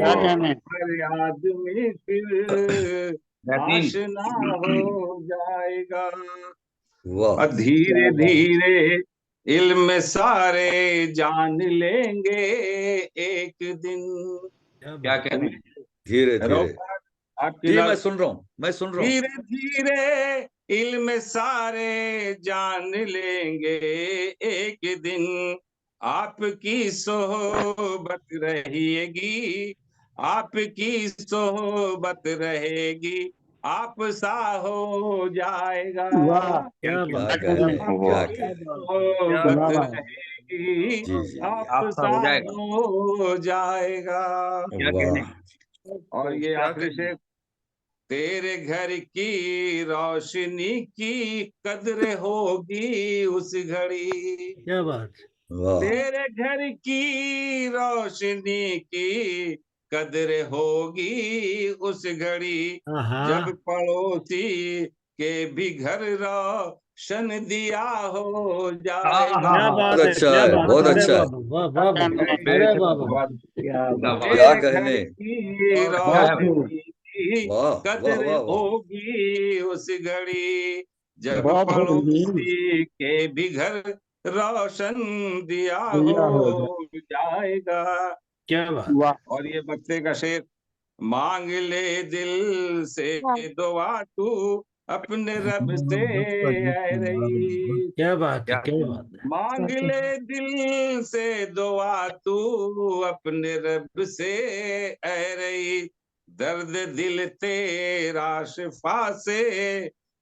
हर आदमी फिर आशना हो जाएगा। वाह और धीरे धीरे इल्म सारे जान लेंगे एक दिन। क्या कहते हैं? धीरे धीरे। आपकी जी मैं लाल। सुन रहा हूँ, मैं सुन रहा हूँ। धीरे धीरे इल्म सारे जान लेंगे एक दिन। आपकी सोहबत रहेगी, आपकी सोहबत रहेगी, आप सा हो जाएगा। क्या कहने, क्या कहने। सोहबत रहेगी, जी जी आप सा हो जाएगा। वाह और ये आखिरी शेर। तेरे घर की रोशनी की कद्र होगी उस घड़ी। क्या बात। वाह तेरे घर की रोशनी की कद्र होगी उस घड़ी, जब पड़ोसी के भी घर रोशन दिया हो जाएगा। क्या बहुत बात है, अच्छा क्या है, बात बहुत है। अरे अच्छा है। बाबा, वाह वाह वाह, अरे बाबा। क्या तेरे घर कहने। की रोशनी की वाह वाह कद्र वाह वाह। होगी उस घड़ी, जब पड़ोसी के भी घर रोशन दिया हो जाएगा। क्या बात। और ये बच्चे का शेर। मांग ले दिल से दुआ तू अपने रब से ऐ रही। क्या बात है, क्या बात है। मांग ले दिल से दुआ तू अपने रब से ऐ रही। दर्द दिल तेरा शिफा से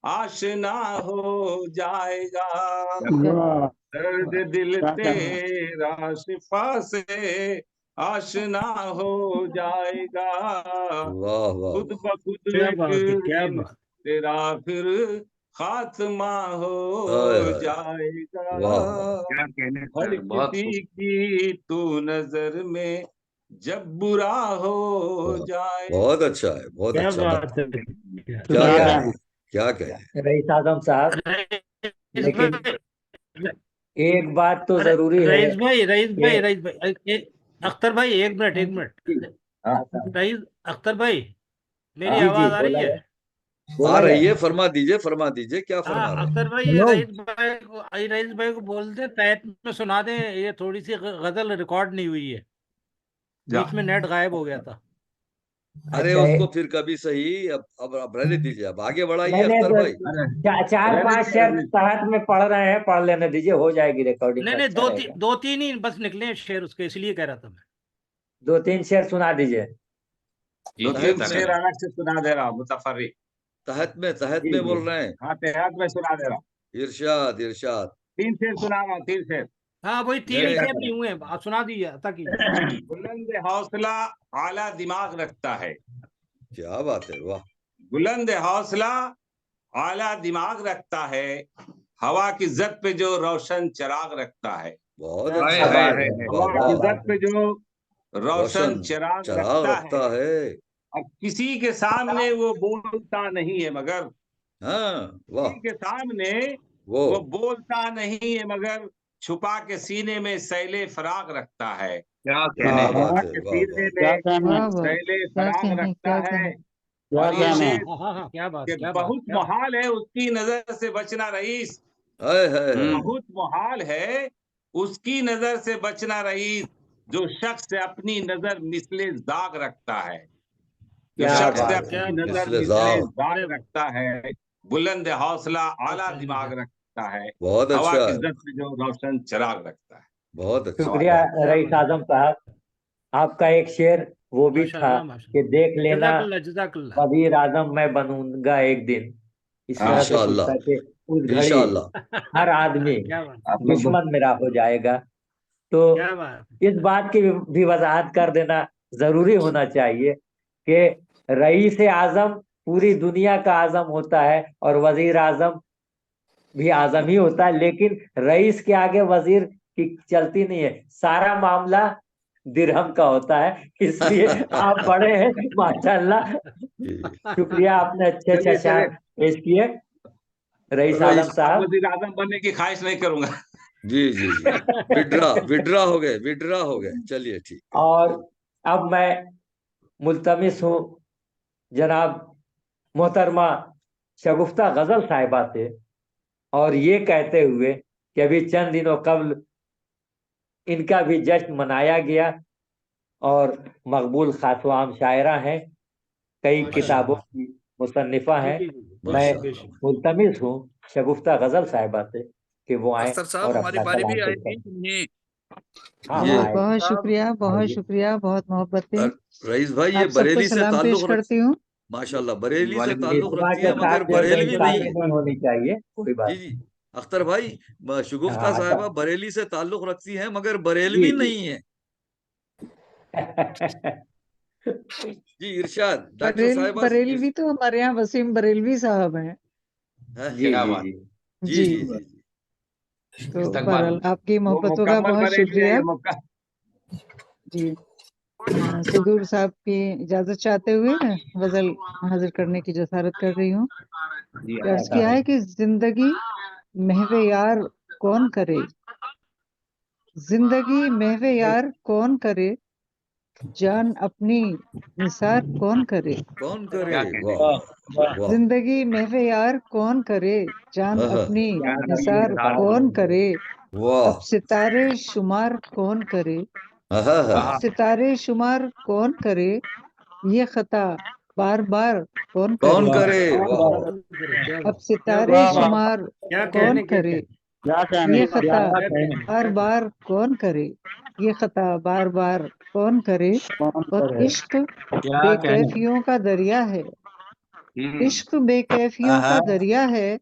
आशना हो जाएगा। दर्द दिल तेरा शिफा से आशना हो जाएगा। वाह वाह खुद ब खुद क्या एक बात है, क्या दिन बात। तेरा फिर खात्मा हो हाय हाय। जाएगा। वाह वाह। हर किसी की तू नजर में जब बुरा हो जाए। बहुत अच्छा है, बहुत क्या अच्छा। बात है। क्या कहें, क्या कहें। रईस आजम साहब, रईस लेकिन भाई, एक बात तो अरे जरूरी है रईस भाई, रईस भाई, कि रईस भाई, अख्तर भाई, एक मिनट, एक मिनट। हाँ साहब, रईस, अख्तर भाई, मेरी जी जी आवाज आ रही बोला है? जाए, आ बोला रही जाए। है, फरमा दीजिए क्या फरमा हाँ रहे हैं। अख्तर भाई, ये रईस भाई को बोल दे तहत में सुना दें। ये थोड़ी सी गजल रिकॉर्ड नहीं हुई है, बीच में नेट गायब हो गया था। अरे अच्छा उसको फिर कभी सही, अब रहने दीजिए, अब आगे बढ़ाइए नहीं नहीं, अख्तर तो भाई। चार रहने पांच दीजिए, शेर रहने दीजिए। तहत में पढ़ रहे हैं, पढ़ लेने दीजिए, हो जाएगी रिकॉर्डिंग, नहीं नहीं, अच्छा रहेगा। दो तीन ही बस निकले हैं शेर उसके, इसलिए कह रहा था मैं। दो तीन शेर सुना दीजिए। दो तहत तीन में, शेर अलग से सुना दे रहा हूँ मुतफर्री। तहत जी में जी। बोल रहे हैं। हाँ तेहत में सुना दे रहा हूँ। इरशाद इरशाद। तीन शेर सुना रहा हूँ, तीन शेर। हाँ वही तीन ही नहीं शेर नहीं हुए, आप सुना दीजिए अता कीजिए। बुलंद हौसला आला दिमाग रखता है। क्या बात है, वाह। बुलंद हौसला आला दिमाग रखता है, हवा की जद पे जो रोशन चिराग रखता है। बहुत क्या अच्छा है। बात है, वाह हवा क्या की वाह। जद बात पे है। जो रोशन रोशन चिराग चराग रखता रखता है, है। और किसी के सामने वो बोलता नहीं है मगर, हाँ वाह। किसी के सामने वो वो बोलता नहीं है मगर, छुपा के सीने में सैले फराग रखता है। क्या बात छुपा है, के वाह सीने वाह। में सैले फराग रखता है। और ये शेर हाँ हाँ हाँ, क्या बात, कि क्या बात, बहुत क्या बात। मुहाल है उसकी नजर से बचना रईस। हाय हाय हाय। बहुत मुहाल है उसकी नजर से बचना रईस, जो शख्स अपनी नजर मिसले दाग रखता है। जो क्या शख्स बात है। क्या अपनी नजर मिसले मिसले जाग। दाग अरे रखता है, बुलंद हौसला क्या आला कहने दिमाग क्या। रखता है, बहुत हवा अच्छा की है, जद पे जो रोशन चिराग रखता है। बहुत अच्छा, हवा शुक्रिया वाह। क्या रईस बात, आजम साहब, आपका एक शेर वो भी था माशाल्लाह कि माशाल्लाह। देख लेना जज़ाकल्लाह जज़ाकल्लाह। वजीर आजम मैं बनूंगा एक दिन। इस तरह हाँ से पूछता इंशाअल्लाह, कि उस घड़ी इंशाअल्लाह। हर आदमी क्या बात, दुश्मन मेरा हो जाएगा। तो क्या बात। इस बात की भी वजाहत कर देना जरूरी होना चाहिए कि रईस आजम पूरी दुनिया का आजम होता है और वजीर आजम भी आजम ही होता है, लेकिन रईस के आगे वजीर की चलती नहीं है, सारा मामला दिरहम का होता है। इसलिए आप बड़े हैं माशाल्लाह। जी शुक्रिया, आपने अच्छे अच्छे चलिए अशआर चलिए, पेश किए रईस आलम रईस। अब साहब। वजीर आजम बनने की ख्वाहिश नहीं करूंगा। जी जी जी। विड्रा विड्रा हो गए, विड्रा हो गए, चलिए ठीक है। और अब मैं मुल्तमिस हूँ जनाब मोहतरमा शगुफ्ता गजल साहिबा से, और ये कहते हुए कि अभी चंद दिनों कबल इनका भी जश्न मनाया गया और मकबूल खासवाम शायरा हैं, कई किताबों की मुसन्निफा हैं। मैं मुल्तमिस हूँ शगुफ्ता गजल साहिबा से कि वो आए अख्तर साहब और हमारी अपना बारी कलाम भी पेश आएगी करें। कि नहीं? हाँ ये हाँ, बहुत आइए। शुक्रिया, बहुत आइए। शुक्रिया, बहुत मोहब्बतें। रईस भाई ये आप सबको बरेली से सलाम पेश ताल्लुक रख करती हूँ। माशाल्लाह बरेली से वालेकुम ताल्लुक इस्मा रखती के है मगर साथ जो है बरेलवी इंसानी नहीं है। नहीं होनी चाहिए, कोई बात जी जी अख्तर भाई शुगुफ्ता हाँ, साहिबा बरेली से ताल्लुक रखती हैं मगर जी बरेलवी जी नहीं है। जी इरशाद डॉक्टर साहिबा बरेलवी तो हमारे यहाँ वसीम बरेलवी साहब हैं। जी क्या जी बात। जी जी जी, जी जी जी तो इस्तकबाल। बहरहाल आपकी वो मोहब्बतों का मुकम्मल बहुत बरेली है, शुक्रिया। ये मुक्का जी, सुदूर साहब की इजाजत चाहते हुए गजल हाजिर करने की जसारत कर रही हूँ। जी अर्ज किया है कि जिंदगी महवे यार कौन करे, जिंदगी महवे यार कौन करे, जान अपनी निसार कौन करे। कौन करे क्या कहने। वाह वाह जिंदगी महवे यार कौन करे, जान आहा, अपनी जान अपनी निसार निसार कौन कौन करे, वाह अब सितारे शुमार कौन करे, आहा, अब सितारे शुमार कौन करे, ये खता बार बार कौन कौन करे, करे वाह अब सितारे शुमार क्या कौन कहने क्या करे, कहने ये खता क्या कहने बार बार कौन करे, ये खता बार बार कौन करे। और इश्क क्या कहने। बेकैफियों का दरिया है, इश्क बेकैफियों का दरिया है,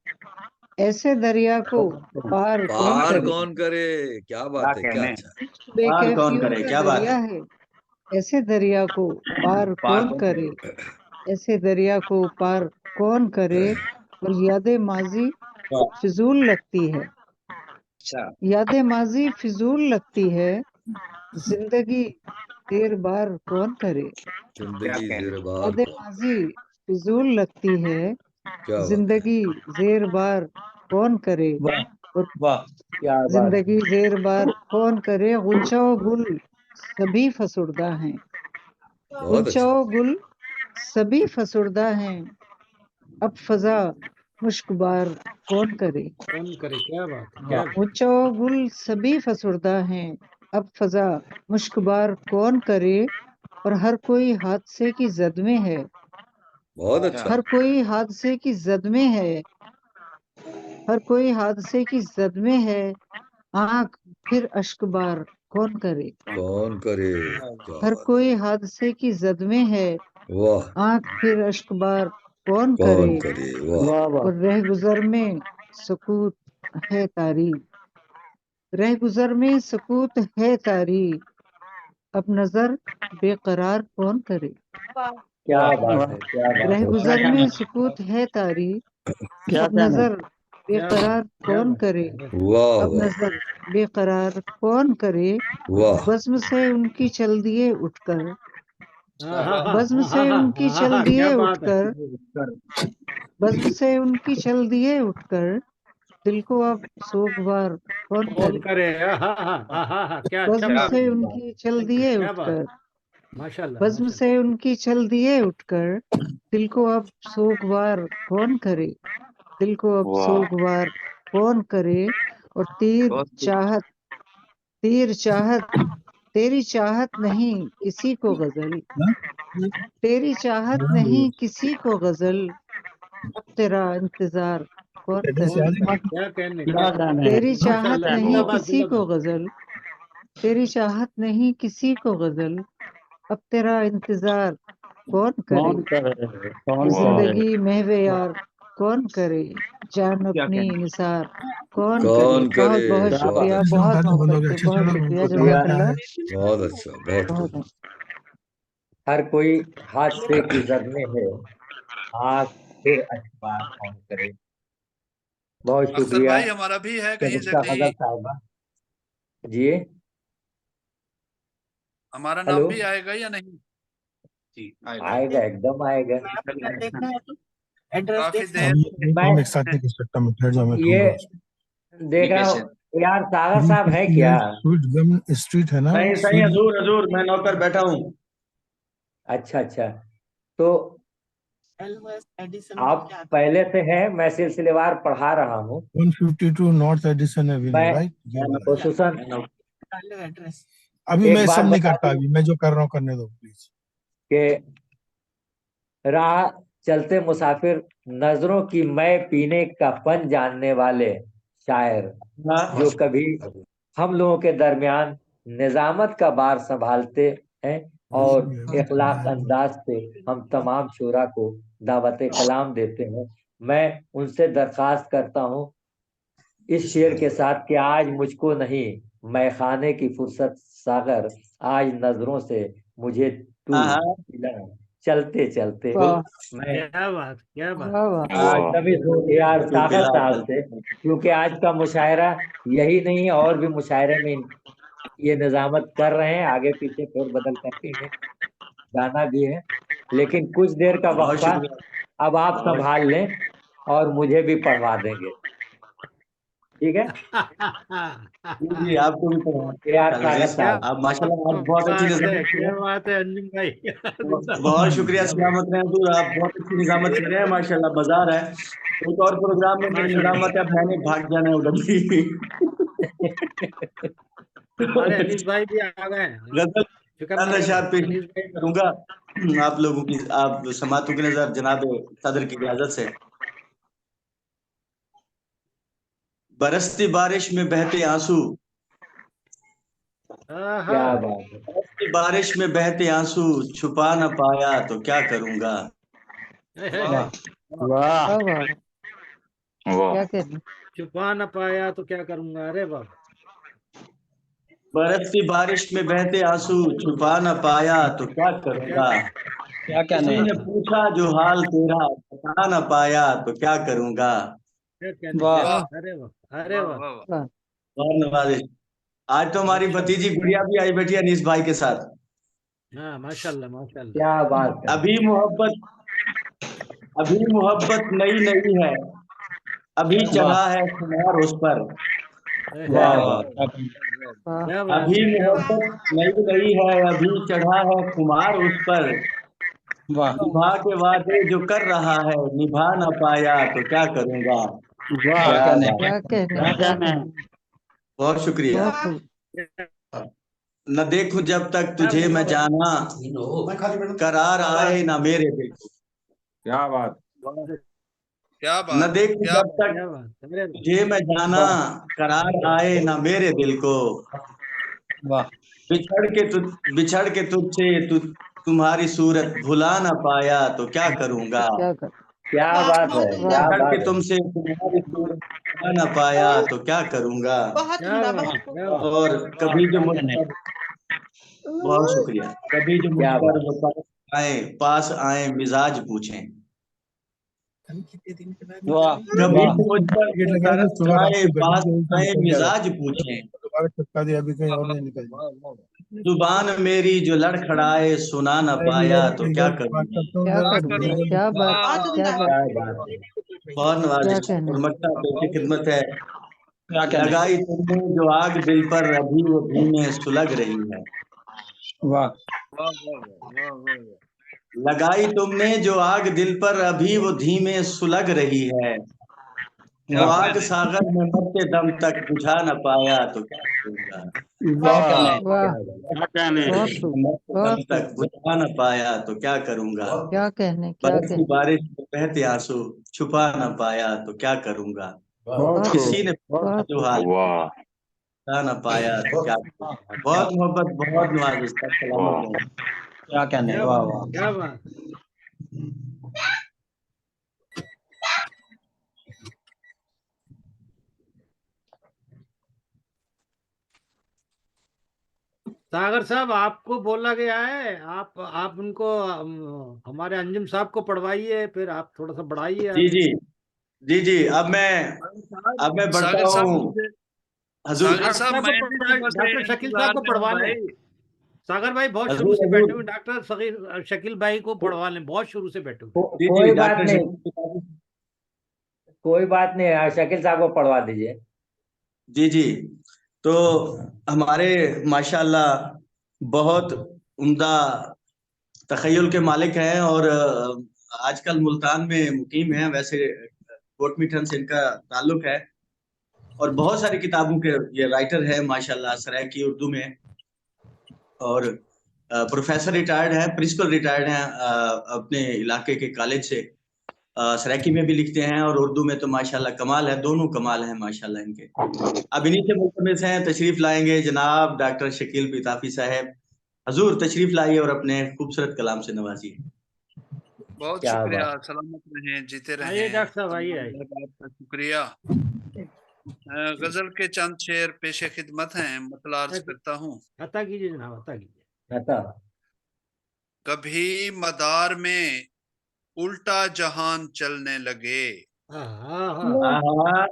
ऐसे दरिया को पार कौन पार करे। कौन करे क्या बात है क्या कहने। अच्छा इश्क बेकैफियों का दरिया है, ऐसे दरिया को पार कौन करे, ऐसे दरिया को पार कौन करे। और यादें माजी फिजूल लगती है, अच्छा यादें माजी फिजूल लगती है, जिंदगी देर बार कौन करे। जिंदगी कहने। जेर बार यादें कौन माजी फिजूल लगती है, क्या बात है जिंदगी जेर बार कौन करे। और क्या बात। जिंदगी जेर बार कौन करे, गुंचा व गुल सभी फसुर्दा हैं, बहुत गुंचा अच्छा व गुल सभी फसुर्दा हैं, अब फजा मुश्कबार कौन करे। क्या बात है, क्या गुंचा व गुल सभी फसुर्दा हैं, अब फजा मुश्कबार कौन करे। और हर कोई हादसे की जद में है, बहुत अच्छा हर कोई हादसे की जद में है, हर कोई हादसे की जद में है, आंख फिर अश्कबार कौन करे। कौन करे क्या हर बात कोई हादसे की जद में है, वाह आंख फिर अश्कबार कौन कौन करे। करे वाह और रह गुजर में सकूत है तारी, रह गुजर में सकूत है तारी, अब नजर बेकरार कौन करे। क्या बात है, क्या बात रह है। गुजर में सकूत है तारी, अब नजर बेकरार कौन करे, वाह अब वाह नजर बेकरार कौन करे। वाह बज़्म से उनकी चल दिए उठकर, बज़्म से उनकी चल क्या दिए बात है। उठकर, बज़्म से उनकी चल दिए उठकर, दिल को अब सोगवार कौन कौन करे। करे। क्या अच्छा बज़्म से बोल उनकी चल दिए क्या बात उठकर, माशाल्लाह बज़्म से उनकी चल दिए उठकर, दिल को अब सोगवार कौन करे, दिल को अब सोगवार कौन करे। और तीर चाहत तेरी चाहत नहीं किसी को गजल, तेरी चाहत नहीं किसी को गजल, अब तेरा इंतजार कौन करे। क्या कहने तेरी चाहत माशाल्लाह नहीं जिंदाबाद किसी को जिंदाबाद गजल, तेरी चाहत नहीं किसी को गजल, अब तेरा इंतजार कौन करे। जिंदगी महवे यार कौन करे, जान अपनी निसार कौन करे। कौन करे बहुत बहुत शुक्रिया, बहुत मोहब्बत से, बहुत शुक्रिया, जज़ाकल्लाह। बहुत अच्छा बहुत बहुत खूब हर कोई हादसे की जद में है, आंख फिर अखबार कौन करे। बहुत अख्तर शुक्रिया भाई हमारा भी है कहीं से शगुफ्ता नहीं? गजल साहिबा जी। हमारा हेलो, नाम भी आएगा या नहीं? जी आएगा, एकदम आएगा। काफी देर मैं एक साथ नहीं कर सकता, मैं ठहर जाऊं, मैं ये कहूंगा। देख रहा हूँ यार, सागर साहब है क्या? स्वीट गम स्ट्रीट है ना, सही सही, हजूर हजूर, मैं नौकर बैठा हूँ। अच्छा अच्छा, तो आप पहले से हैं, मैं सिलसिलेवार पढ़ा रहा हूँ। 152 नॉर्थ एडिसन एवेन्यू, मैं राइट? खुसूसन अभी एक मैं बात सब नहीं बता करता, दूं अभी मैं जो कर रहा हूँ करने दो प्लीज। कि राह चलते मुसाफिर नजरों की मैं पीने का फन जानने वाले शायर, जो कभी हम लोगों के दरमियान निजामत का बार संभालते हैं और इखलाक अंदाज से हम तमाम शुरा को दावत कलाम देते हैं। मैं उनसे दरखास्त करता हूँ इस शेर के साथ कि आज मुझको नहीं मैं खाने की फुर्सत सागर, आज नजरों से मुझे तू मिला चलते चलते। वाह मैं क्या बात, क्या बात। वाह वाह आज तभी यार सागर साहब से, क्योंकि आज का मुशायरा यही नहीं और भी मुशायरे में ये निजामत कर रहे हैं, आगे पीछे फेर बदल करके ये गाना भी है। लेकिन कुछ देर का वक्फा अब आप संभाल लें और मुझे भी पढ़वा देंगे, ठीक है? जी आपको भी पढ़ा यार सागर क्या साहब, आप माशाल्लाह आप बहुत अच्छी बात है, निजामत क्या बात है अंजुम भाई। बहुत शुक्रिया सलामत रहे हजूर, आप बहुत अच्छी निजामत कर रहे हैं माशाल्लाह। बाजार है एक और प्रोग्राम में मेरी निजामत है, अब मैंने भाग जाना है उधर भी। हमारे अनीस भाई भी आ गए हैं। गजल फिक्र चंद मत अशआर करो, पेश अनीस भाई। करूंगा आप लोगों की, आप समातों की नजर जनाब सदर की इजाजत से। बरसती बारिश में बहते आंसू, क्या बात है, बरसती बारिश में बहते आंसू, छुपा न पाया तो क्या करूंगा। वाह वाह वाह, क्या कहने। छुपा न पाया तो क्या करूंगा, अरे बाबा। बरसती बारिश में बहते आंसू, छुपा न पाया तो क्या करूंगा। किसी ने पूछा जो हाल तेरा, बता न पाया तो क्या करूंगा। क्या कहने, वाह अरे वाह, अरे वाह। वाह और नवाजिश, आज तो हमारी भतीजी गुड़िया भी आई बैठी है अनीस भाई के साथ। हाँ माशाल्लाह, माशाल्लाह। क्या बात है, अभी मोहब्बत नई नई है, अभी चढ़ा है खुमार उस पर। क्या बात है, वाह क्या बात अभी है, क्या बात। मोहब्बत नई नई है, अभी चढ़ा है खुमार उस पर। निभा के वादे जो कर रहा है, निभा न पाया तो क्या करूंगा। क्या बात क्या कहने, क्या कहने। बहुत शुक्रिया। बहुत खूब। न देखूं जब तक तुझे मैं जाना, करार आए ना मेरे दिल को। क्या बात, क्या न बात, देखूं क्या जब तक क्या बात, अरे वाह। तुझे मैं जाना, करार आए ना मेरे दिल को। बिछड़ के तुझसे तुम्हारी सूरत भुला ना पाया तो क्या करूंगा। क्या कर। क्या बात है, क्या वाह बिछड़ के बात है, तुमसे तुम्हारी सूरत भुला ना पाया तो क्या करूंगा। क्या बात, क्या बात। और कभी जो मुझ पर, बहुत शुक्रिया, कभी जो मुझ क्या पर बात, वो पास आए मिजाज पूछें। कभी जो मुझ पर गेट वो लगा दो, तरस सुबह रात खाए, को गड्ढे पास से उनसे आए निकल जाएगा, मिजाज पूछें। दोबारा चिपका दिया, अभी कहीं और नहीं निकल जाएगा। जुबान मेरी जो लड़खड़ाए, सुना न मैं भी पाया यार तो अपनी क्या इधर बात करूंगा। करता हूँ क्या इधर, करूं, जल्दी क्या बात, क्या बात। क्या बात है, बहुत क्या नवाजिश कहने। और मक्ता पेशी खिदमत है। लगाई तुमने जो आग दिल पर, अभी वो धीमे सुलग रही है। लगाई तुमने जो आग दिल पर, अभी वो धीमे सुलग रही है। वो आग सागर में मरते दम तक बुझा न पाया तो क्या करूंगा। वाह क्या बात, बहुत खूब, मरते दम बहुत तक खूब। बुझा न पाया तो क्या करूंगा। क्या कहने, क्या बरसी कहने। बारिश में बहते आंसू, छुपा न पाया तो क्या करूंगा। बहुत किसी खूब, ने पूछा बहुत जो खूब। हाल, बता न पाया तो क्या करूंगा। बहुत मोहब्बत, बहुत नवाजिश, सलामत रहो। क्या बात, क्या बात। सागर साहब, आपको बोला गया है, आप उनको हमारे अंजुम साहब को पढ़वाइए, फिर आप थोड़ा सा बढ़ाइए जी आगे। जी जी, अब मैं बढ़ता सागर साहब हूँ मुझे, हजूर। सागर डॉक्टर साहब साहब मैं को भी पढ़ा, सुबह से डॉक्टर शकील साहब इंतजार को में हूँ पढ़वा लें। भाई। सागर भाई बहुत शुरू हजूर से बैठे हजूर हुए, डॉक्टर शकील भाई को पढ़वा लें, बहुत शुरू से बैठे हुए। जी जी, कोई बात डॉक्टर नहीं, शकील, कोई बात नहीं, शकील साहब को पढ़वा दीजिए। जी जी। तो हमारे माशाल्लाह बहुत उम्दा तखय्युल के मालिक हैं और आजकल मुल्तान में मुकीम हैं। वैसे कोटमीठन से इनका ताल्लुक है और बहुत सारी किताबों के ये राइटर है माशाल्लाह, सराइकी उर्दू में। और प्रोफेसर रिटायर्ड है, प्रिंसिपल रिटायर्ड हैं अपने इलाके के कॉलेज से। सराइकी में भी लिखते हैं और उर्दू में तो माशाल्लाह कमाल है, दोनों कमाल है माशाल्लाह इनके। अब इन्हीं से मुल्तमिस हैं, तशरीफ लाएंगे जनाब डॉक्टर शकील पिताफी साहब। हजूर तशरीफ लाइए और अपने खूबसूरत कलाम से नवाजिए। बहुत क्या शुक्रिया, बात। सलामत रहें, जीते आइए रहें। डॉक्टर साहब, आइए आइए। आपका शुक्रिया। गजल के चंद शेर पेशे खिदमत हैं, मतलब अर्ज करता हूँ। अता कीजिए जनाब, अता कीजिए। अता। कभी मदार में उल्टा जहान चलने लगे, आहा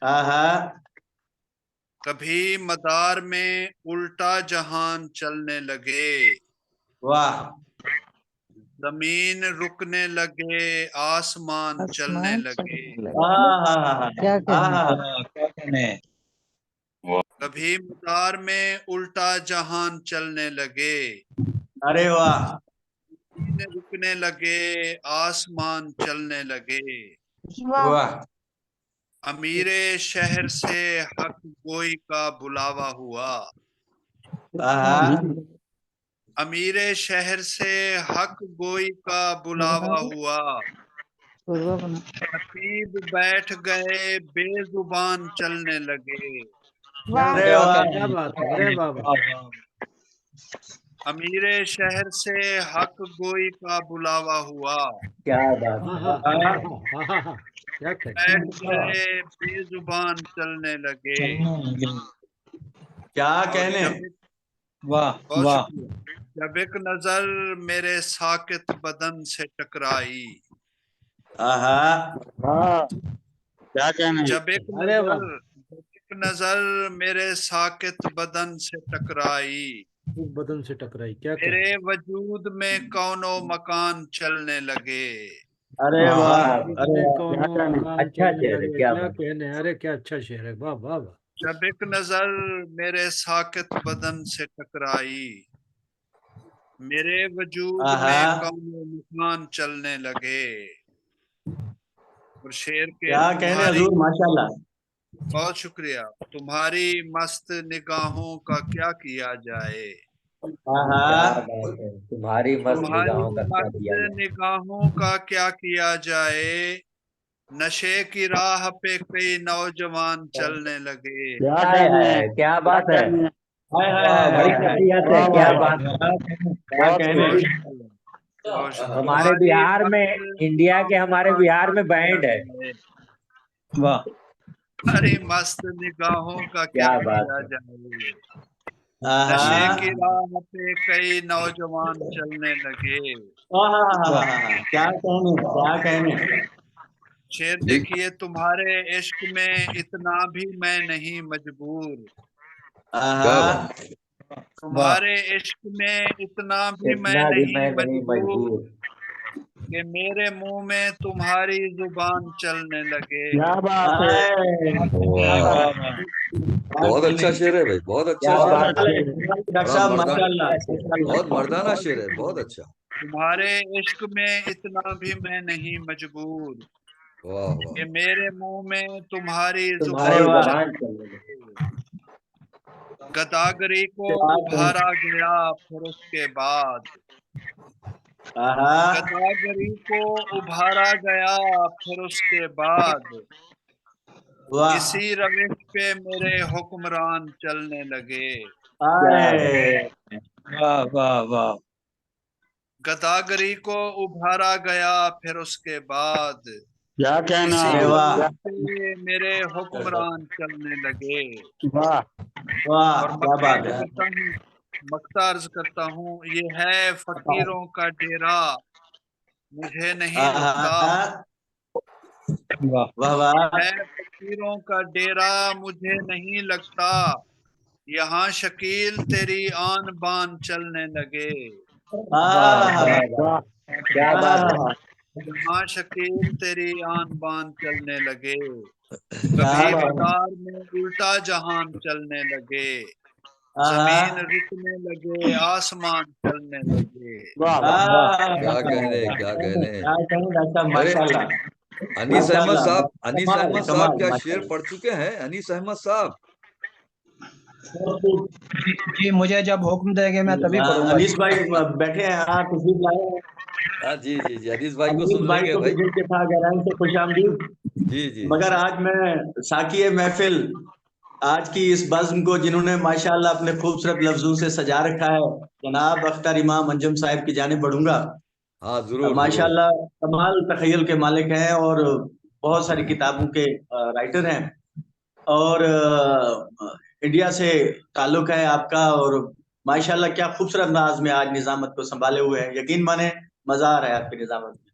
आहा कभी मदार में उल्टा जहान चलने लगे, वाह जमीन रुकने लगे, आसमान चलने आसमान लगे। चलने लगे। क्या कहने? कभी मदार में उल्टा जहान चलने लगे, अरे वाह जमीन रुकने लगे, आसमान चलने लगे। वाह अमीरे शहर से हक गोई का बुलावा हुआ, आहा अमीरे शहर से हक गोई का बुलावा हुआ। खतीब बैठ गए, बेजुबान चलने लगे। अरे वाह क्या बात है, अरे बाबा। अमीरे शहर से हक गोई का बुलावा हुआ, क्या बात है। क्या बैठ गए, बेजुबान चलने लगे। क्या कहने? वाह वाह। जब एक नजर मेरे साकित बदन से टकराई, आहा क्या कहने? जब एक नजर मेरे साकित बदन से टकराई, बदन से टकराई, क्या मेरे वजूद में कौनो मकान चलने लगे। अरे वाह अरे अच्छा शेर है, क्या बात। कहने, अरे क्या अच्छा शेर है, वाह वाह वाह। जब एक नजर मेरे साकित बदन से टकराई, मेरे वजूद में कौनो मकान चलने लगे। और शेर के क्या कहने हजूर माशाल्लाह। बहुत शुक्रिया। तुम्हारी मस्त निगाहों का क्या किया जाए, तुम्हारी मस्त निगाहों का क्या किया जाए। निगाहों का क्या किया जाए। नशे की राह पे कई नौजवान चलने लगे। क्या बात है, बड़ी खासियत है, क्या बात है। क्या कहने? हमारे बिहार में, इंडिया के हमारे बिहार में बैंड है। वाह। तुम्हारी मस्त निगाहों का क्या किया जाए। नशे की राह पे कई नौजवान चलने लगे। क्या कहने, क्या कहने? शेर देखिए, तुम्हारे इश्क में इतना भी मैं नहीं मजबूर, तुम्हारे इश्क में इतना भी मैं नहीं मजबूर, कि मेरे मुंह में तुम्हारी जुबान चलने लगे। क्या बात है। बहुत अच्छा शेर है भाई, बहुत अच्छा शेर है। डॉक्टर साहब माशाल्लाह बहुत मर्दाना शेर है, बहुत अच्छा। तुम्हारे इश्क में इतना भी मैं नहीं मजबूर, वाह कि मेरे मुंह में तुम्हारी तुम्हारी जुबान जुबान चलने। गदागरी को उभारा गया फिर उसके बाद, गदागरी को उभारा गया फिर उसके बाद, इसी रविश पे मेरे हुक्मरान चलने लगे। वाह वाह वाह। गदागरी को उभारा गया फिर उसके बाद, क्या कहना? इसी वाह रविश पे मेरे हुक्मरान चलने लगे। वाह और क्या बात है। मक्ता अर्ज करता हूँ, ये है फकीरों का डेरा, मुझे नहीं लगता। वाह वाह है फकीरों का डेरा, मुझे नहीं लगता। यहाँ शकील तेरी आन बान चलने लगे। क्या बात है। यहाँ शकील तेरी आन बान चलने लगे। कभी मदार में उल्टा जहान चलने लगे, जमीन रुकने लगे, आसमान चलने लगे। वाह वाह वाह क्या कहने, क्या कहने। क्या कहने डॉक्टर साहब, अरे माशाल्लाह अनीस अहमद माशाल्लाह, साहब, अनीस कमाल अहमद साहब कमाल क्या शेर माशाल्लाह। पढ़ चुके हैं अनीस अहमद साहब? जी मुझे जब हुक्म देंगे मैं तभी पढ़ूंगा। अनीस भाई बैठे हैं, हाँ तशरीफ लाए हैं। हाँ जी जी जी, अनीस भाई को अनीस सुन भाई लेंगे को भी भाई। दिल के साथ गहराई से खुशामदीद। जी जी मगर आज मैं साकिए महफिल, आज की इस बज़्म को जिन्होंने माशाल्लाह अपने खूबसूरत लफ्जों से सजा रखा है, जनाब अख्तर इमाम अंजुम साहिब की जानिब बढ़ूंगा। हाँ जरूर जरूर। माशाल्लाह कमाल तखय्युल के मालिक हैं और बहुत सारी किताबों के राइटर हैं, और इंडिया से ताल्लुक है आपका, और माशाल्लाह क्या खूबसूरत अंदाज में आज निजामत को संभाले हुए हैं। यकीन माने मजा आ रहा है आपकी निजामत में।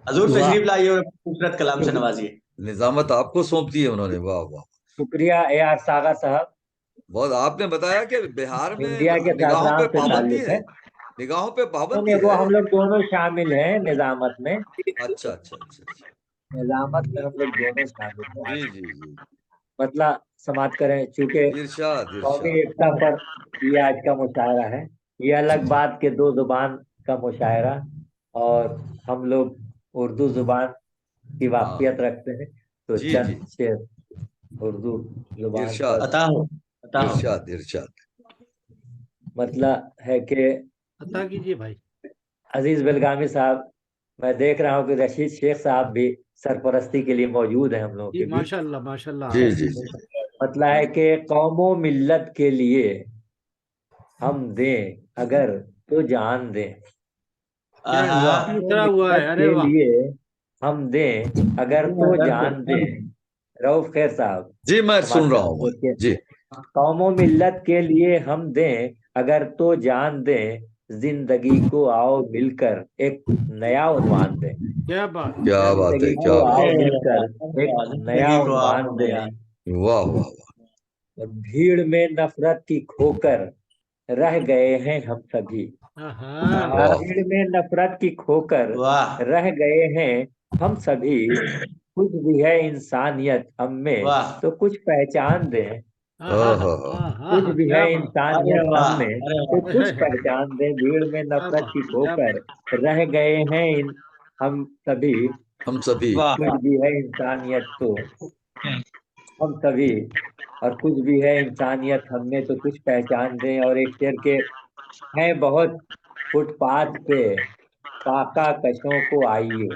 हजूर वाह। तशरीफ लाइए और खूबसूरत कलाम से नवाजिए। निजामत आपको सौंप दी है उन्होंने, वाह वाह। शुक्रिया AR सागर साहब। बहुत। आपने बताया कि बिहार में इंडिया के निगाहों पे शाहजहां से पाबंदी ताल्लुक है, है। निगाहों पे पाबंदी नहीं, वो है। हम लोग दोनों शामिल हैं निजामत में। अच्छा अच्छा अच्छा अच्छा। निजामत में हम लोग दोनों शामिल हैं। जी जी जी, मतलब समाप्त करें, चूंकि इरशाद कौमी इरशाद। एकता पर ये आज का मुशायरा है। ये अलग बात के दो जुबान का मुशायरा, और हम लोग उर्दू जुबान की वाकियत रखते हैं, तो जी जी, चंद शेर उर्दू जुबान इरशाद पर। अता हो अता हो। इरशाद इरशाद। मतलब है कि अता कीजिए भाई। अजीज बेलगामी साहब, मैं देख रहा हूँ कि रशीद शेख साहब भी सरपरस्ती के लिए मौजूद हैं हम लोगों जी के बीच। माशाल्लाह माशाल्लाह। जी जी जी, मतलब है कि कौमों मिल्लत के लिए हम दें अगर तो जान दें, क्या आहा, दूसरा हुआ है, मिल्लत अरे के वाह। लिए हम दें अगर तो जान दें। रऊफ खैर साहब जी मैं समाप्त सुन रहा करें, हूँ भाई देखिए, जी। कौमों मिल्लत के लिए हम दें अगर तो जान दें, जिंदगी को आओ मिलकर एक नया उन्वान दें। क्या बात, क्या बात है, जिंदगी क्या को बात आओ है। मिलकर एक नया जिंदगी को आओ उन्वान नया। दें। वाह वाह वाह। और भीड़ में नफरत की खोकर रह गए हैं हम सभी। हाँ वाह भीड़ में नफरत की खोकर वाह रह गए हैं हम सभी। कुछ भी है इंसानियत हम में वाह, तो कुछ पहचान दें। हाँ हाँ हाँ हाँ हाँ कुछ हाँ, भी क्या है बात, अरे इंसानियत वाह, हम में अरे तो वाह। कुछ पहचान दें। भीड़ में क्या नफरत बात, की क्या खोकर बात। रह गए हैं हम सभी। हम सभी। वाह कुछ भी है इंसानियत तो हम सभी, और कुछ भी है इंसानियत हम में तो कुछ पहचान दें। और एक शेर के हैं बहुत, फुटपाथ पे फाका कशों को आइए।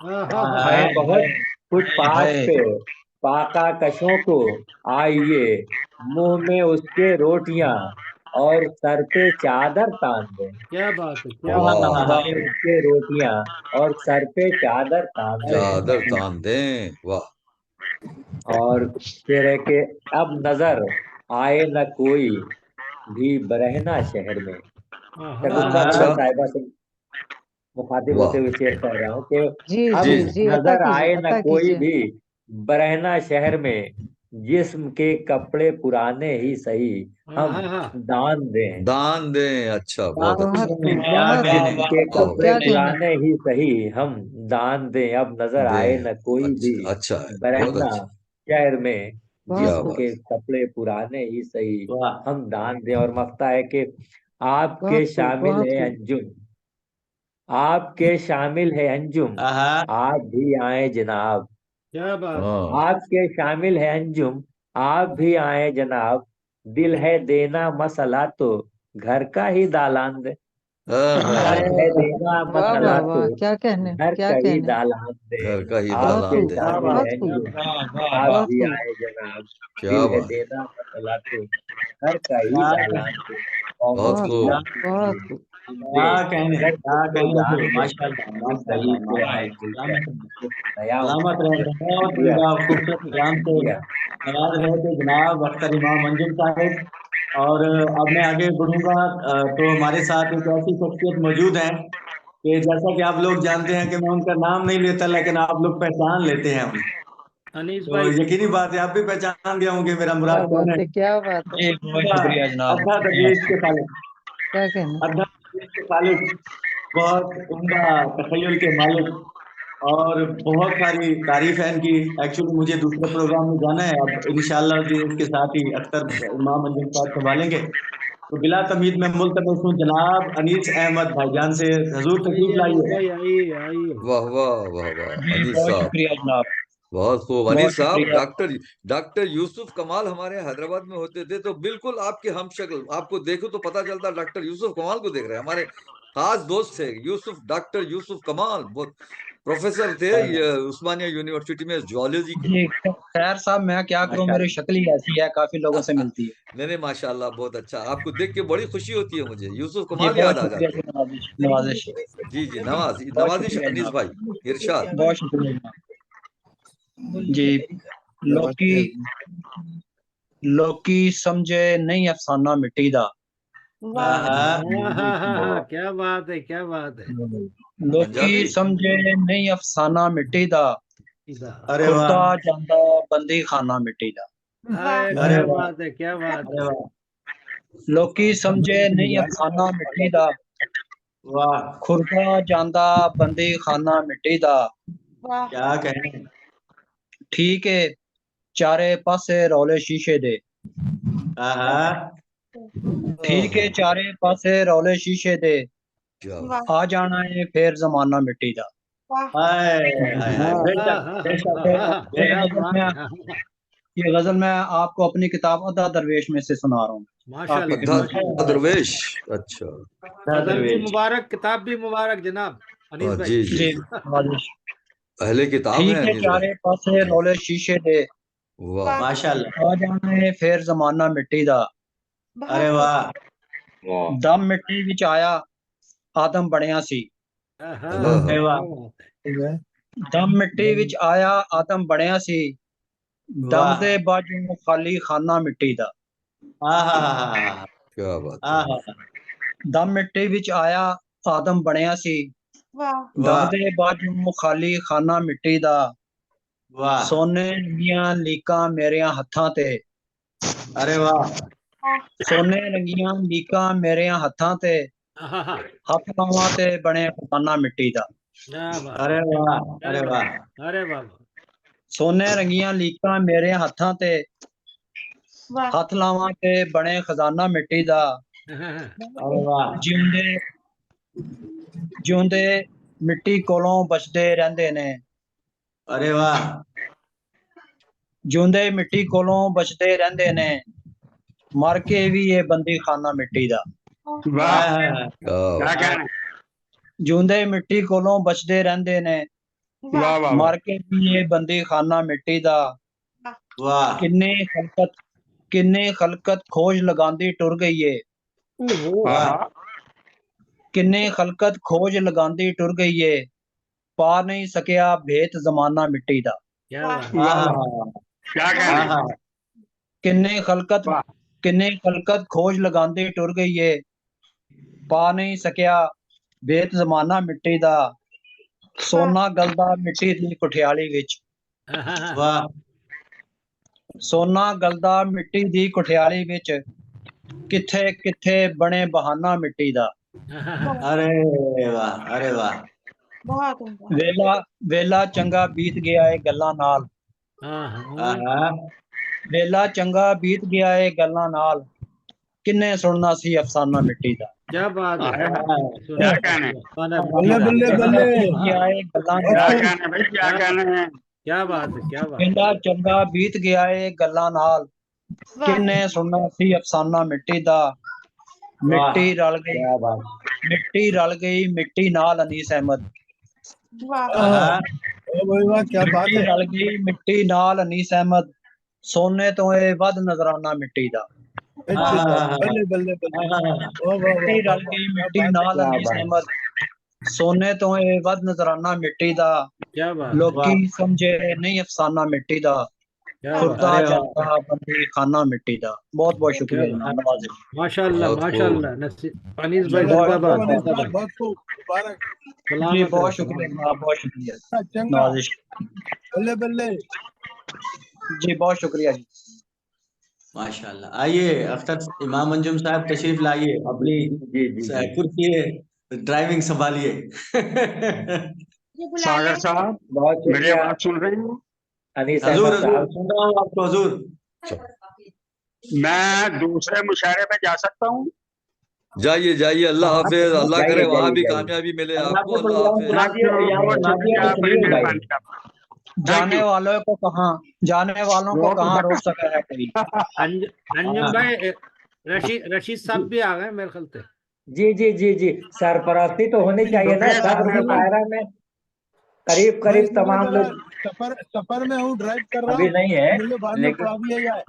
हाँ हाँ हाँ आहा, हैं हाँ। बहुत फुटपाथ हाय पे फाका कशों को आइए, मुंह में उसके रोटियां और सर पे चादर तान दें। क्या बात है, क्या वाह, बात। मुंह में उसके रोटियां और सर पे चादर तान दें। चादर तान दें, वाह। और फिर है कि अब नजर आए न कोई भी बरहना शहर में। हाँ शगुफ्ता हाँ नूर आहा, साहिबा से मुखातिब वाह होते हुए शेर कह रहा हूँ कि जी अब जी जी जी, जी, नजर आए न अता कोई कीजिए। भी बरहना शहर में, जिस्म के कपड़े पुराने ही सही हाँ हम हाँ हाँ। दान दें। दान दें। अच्छा, बहुत बहुत अच्छा। खूब, क्या बहुत कहने, खूब। के बहुत कपड़े क्या कहने। पुराने ही सही हम दान दें। अब नजर आए दें, न कोई भी अच्छा अच्छा है, बहुत बरहना अच्छा। शहर में, बहुत क्या जिस्म खूब, बात। के कपड़े पुराने ही सही वाह हम दान दें। और मफ्ता है कि आपके बहुत खूब, शामिल बहुत है खूब। अंजुम, आपके शामिल है अंजुम, आहा, आप भी आए जनाब। क्या बात। हाँ आपके शामिल है अंजुम, आप भी आए जनाब। दिल है देना मसला तो घर का ही दालान दे। हाँ हाँ दिल है हाँ, देना वाह मसला वाह तो वाह, क्या कहने, घर क्या का ही कहने। दालान दे। घर का ही बहुत दालान आपके खूब, दें। शामिल बहुत है खूब, अंजुम, वाह आप बहुत भी खूब। आए जनाब। क्या दिल है बात, देना मसला तो घर का ही क्या दालान कहने, दे। कौमों बहुत बहुत की खूब, खूब। लड़की के बहुत लिए खूब। हम क्या दे कहने, अगर क्या तुम तो कहने जान थे, दे, माशाल्लाह जिंदगी माशाल्लाह को आओ माशाल्लाह। मिलकर एक नया सलामत उन्वान रहे, दे। बहुत शुक्रिया, उम्दा खूबसूरत कलाम से शुक्रिया। नवाज रहे थे जनाब अख्तर इमाम अंजुम साहिब। और अब मैं आगे बढ़ूंगा, तो हमारे साथ एक ऐसी शख्सियत मौजूद है कि जैसा कि आप लोग जानते हैं कि मैं उनका नाम नहीं लेता, लेकिन आप लोग पहचान लेते हैं हमें। अनीस तो भाई। यकीनी बात है आप भी पहचान गए होंगे मेरा क्या मुराद कौन बात है। है, क्या बात है। जी बहुत अद्दा शुक्रिया जनाब। अद्दा तदरीस के खालिद, क्या कहने। अद्दा तदरीस के खालिद, बहुत उम्दा तखय्युल के मालिक, और बहुत सारी तारीफ है इनकी। एक्चुअली मुझे दूसरे प्रोग्राम में जाना है, अब इंशाल्लाह जी इसके साथ ही अख्तर इमाम अंजुम साहब संभालेंगे। तो बिला तमीद मैं मुल्तमस हूँ जनाब अनीस अहमद भाईजान से, हजूर तशरीफ लाइए। आइए। वाह वाह वाह वाह, जी अनीस बहुत साहब शुक्रिया जनाब, बहुत खूब। बहुत अनीस साहब, शुक्रिया। डॉक्टर यूसुफ कमाल हमारे हैदराबाद में होते थे, तो बिल्कुल आपके हम शक्ल, आपको देखो तो पता चलता डॉक्टर यूसुफ कमाल को देख रहे हैं। हमारे खास दोस्त थे डॉक्टर यूसुफ कमाल, बहुत प्रोफेसर थे ये उस्मानिया यूनिवर्सिटी में जूलॉजी के। जी खैर साहब, मैं क्या करूं, मेरी शक्ल ही ऐसी है, काफी लोगों से मिलती है। नहीं नहीं, माशाल्लाह बहुत अच्छा, आपको देख के बड़ी खुशी होती है मुझे, यूसुफ जी कमाल बहुत याद आ शुक्रिया जाते जी, नवाजिश हैं। नवाजिश जी जी, बहुत नवाजिश शुक्रिया अनीस जनाब, भाई, इरशाद। बहुत शुक्रिया जनाब। जी लोकी समझे नहीं अफसाना मिट्टी दा, क्या बात है, क्या बात है। लोकी पंजाबी। समझे नहीं अफसाना मिट्टी दा, अरे वाह, खुदा जांदा बंदी खाना मिट्टी दा। अरे क्या वाह, बात है, क्या बात अरे है। वाह, लोकी समझे नहीं अफसाना मिट्टी दा, वाह, खुदा जांदा बंदी खाना मिट्टी दा। क्या कहें। ठीक है चारे पासे रौले शीशे दे, हाँ, ठीक है चारे पासे रौले शीशे दे, क्या आ जाना है फिर जमाना मिट्टी दा। हाय हाय हाय, बेशक बेशक ये क्या गजल बात मैं है। ये गजल मैं आपको अपनी किताब अदा दरवेश में से सुना रहा हूँ, आपकी माशाल्लाह, खिदमत में। माशाल्लाह। दरवेश, अच्छा। गजल भी मुबारक, किताब भी मुबारक जनाब अनीस भाई। जी जी जी जी, नवाजिश। अहले किताब है ठीक है अनीस भाई। चारे पासे रौले शीशे दे, वाह माशाल्लाह, आ जाना है फिर जमाना मिट्टी दा। अरे वाह, दम मिट्टी विच आया आदम बनिया सी, अल्लाह। अरे वाह, दम मिट्टी विच आया आदम बनिया सी, दम वाह, दे बाजू खाली खाना मिट्टी दा। हाँ हाँ हाँ क्या बात हाँ है। हाँ, दम मिट्टी विच आया आदम बनिया सी, दम वाह दे बाजू खाली खाना मिट्टी दा। वाह, सोने रंगियां लीकां मेरे हत्थां ते, अरे वाह, सोने रंगियां लीकां मेरे हत्थां ते, हथ लावां ते बने खजाना मिट्टी दा। क्या बात अरे है, वाह, क्या अरे वाह, बात है। अरे बाबा, सोने रंगियां लीकां मेरे हत्थां ते, हथ लावां ते बने खजाना मिट्टी दा। अरे वाह, जिउंदे जिउंदे मिट्टी कोलों बचदे रहिंदे ने, अरे वाह, जिउंदे मिट्टी कोलों बचदे रहिंदे ने, मर के भी ये बंदी खाना मिट्टी दा। हाय हाय हाय, क्या कहना जिउंदे मिट्टी कोलों बचदे रहिंदे ने, वाह वाह मर के भी ये बंदी खाना मिट्टी दा। वाह, किन्नी खलकत खोज लगांदी टुर गई है, वाह, किन्नी खलकत खोज लगांदी टुर गई है, पा नहीं सकिया भेत जमाना मिट्टी दा। क्या बात हाँ है। हाँ क्या हाँ कहना हाँ, किन्नी खलकत वाह किन्नी खलकत खोज लगांदी टुर गई है, पा नहीं सकिया भेत जमाना मिट्टी दा। सोना गलदा मिट्टी दी कुठियाली विच, वाह, सोना गलदा मिट्टी दी कुठियाली विच, किथे किथे बने बहाना मिट्टी दा। अरे वाह, अरे वाह, वेला वेला चंगा बीत गया है गल्लां नाल, हाँ हाँ, वेला चंगा बीत गया है गल्लां नाल, किन्ने सुनना सी अफसाना मिट्टी दा। क्या बात है। क्या कहना सुना बल्ले बल्ले वेला बल्ले बीत गया है गल्लां क्या नाल, कहना भाई, क्या कहना है। क्या बात है, क्या बात है। वेला चंगा बीत गया है गल्लां नाल, किन्ने सुनना सी अफसाना मिट्टी दा। वाह, मिट्टी रल गई क्या बात, मिट्टी रल गई मिट्टी नाल अनीस अहमद, हाँ हाँ, मिट्टी रल गई मिट्टी नाल अनीस अहमद, सोने तो ये वध नजराना मिट्टी दा। हाँ हाँ हाँ, हाँ, हाँ, मिट्टी रल गई मिट्टी नाल क्या अनीस बात, अहमद, सोने तो ये वध नजराना मिट्टी दा। क्या बात है। लोकी समझे नहीं अफसाना मिट्टी दा, क्या बात खुदा अरे वाह, जाता बंदी खाना मिट्टी दा। बहुत बहुत क्या शुक्रिया बात। जनाब, नवाजिश। माशाल्लाह, बहुत खूब। माशाल्लाह। अनीस भाई बहुत जिंदाबाद, बहुत जिंदाबाद। जी सलामत बहुत रहे, शुक्रिया सलामत। जनाब, बहुत शुक्रिया नवाजिश। बल्ले बल्ले जी बहुत शुक्रिया जी। माशाल्लाह। आइए अख्तर इमाम अंजुम साहब तशरीफ लाइए, अपनी जी जी जी कुर्सी ड्राइविंग संभालिए। सागर साहब बहुत मेरी शुक्रिया आवाज सुन रहे हो? अनीस हजूर अहमद हजूर साहब। सुन रहा हूँ आपको हजूर। मैं दूसरे मुशायरे पे जा सकता हूँ? जाइए जाइए, अल्लाह हाँ, हाफिज, अल्लाह करे जाइए वहां जाइए भी जाइए। कामयाबी मिले और आपको, आपके अल्लाह प्रोग्राम को हाफिज। बहुत नादिए शुक्रिया, तो बड़ी सलीम भाई। मेहरबानी आपका। जाने वालों को कहाँ, जाने वालों को कहाँ रोक सका है कोई। अंजुम भाई, रशीद साहब भी आ गए मेरे ख्याल से। जी जी जी जी, सरपरस्ती तो होनी चाहिए ना शुक्रिया, सब्र शुक्रिया। मुशायरा में। करीब मैं करीब इस समय तमाम जरा लोग सफर में हूँ, ड्राइव कर रहा अभी हूँ, नहीं है, मुझे बाद में लेकिन पढ़ा दिया जाए।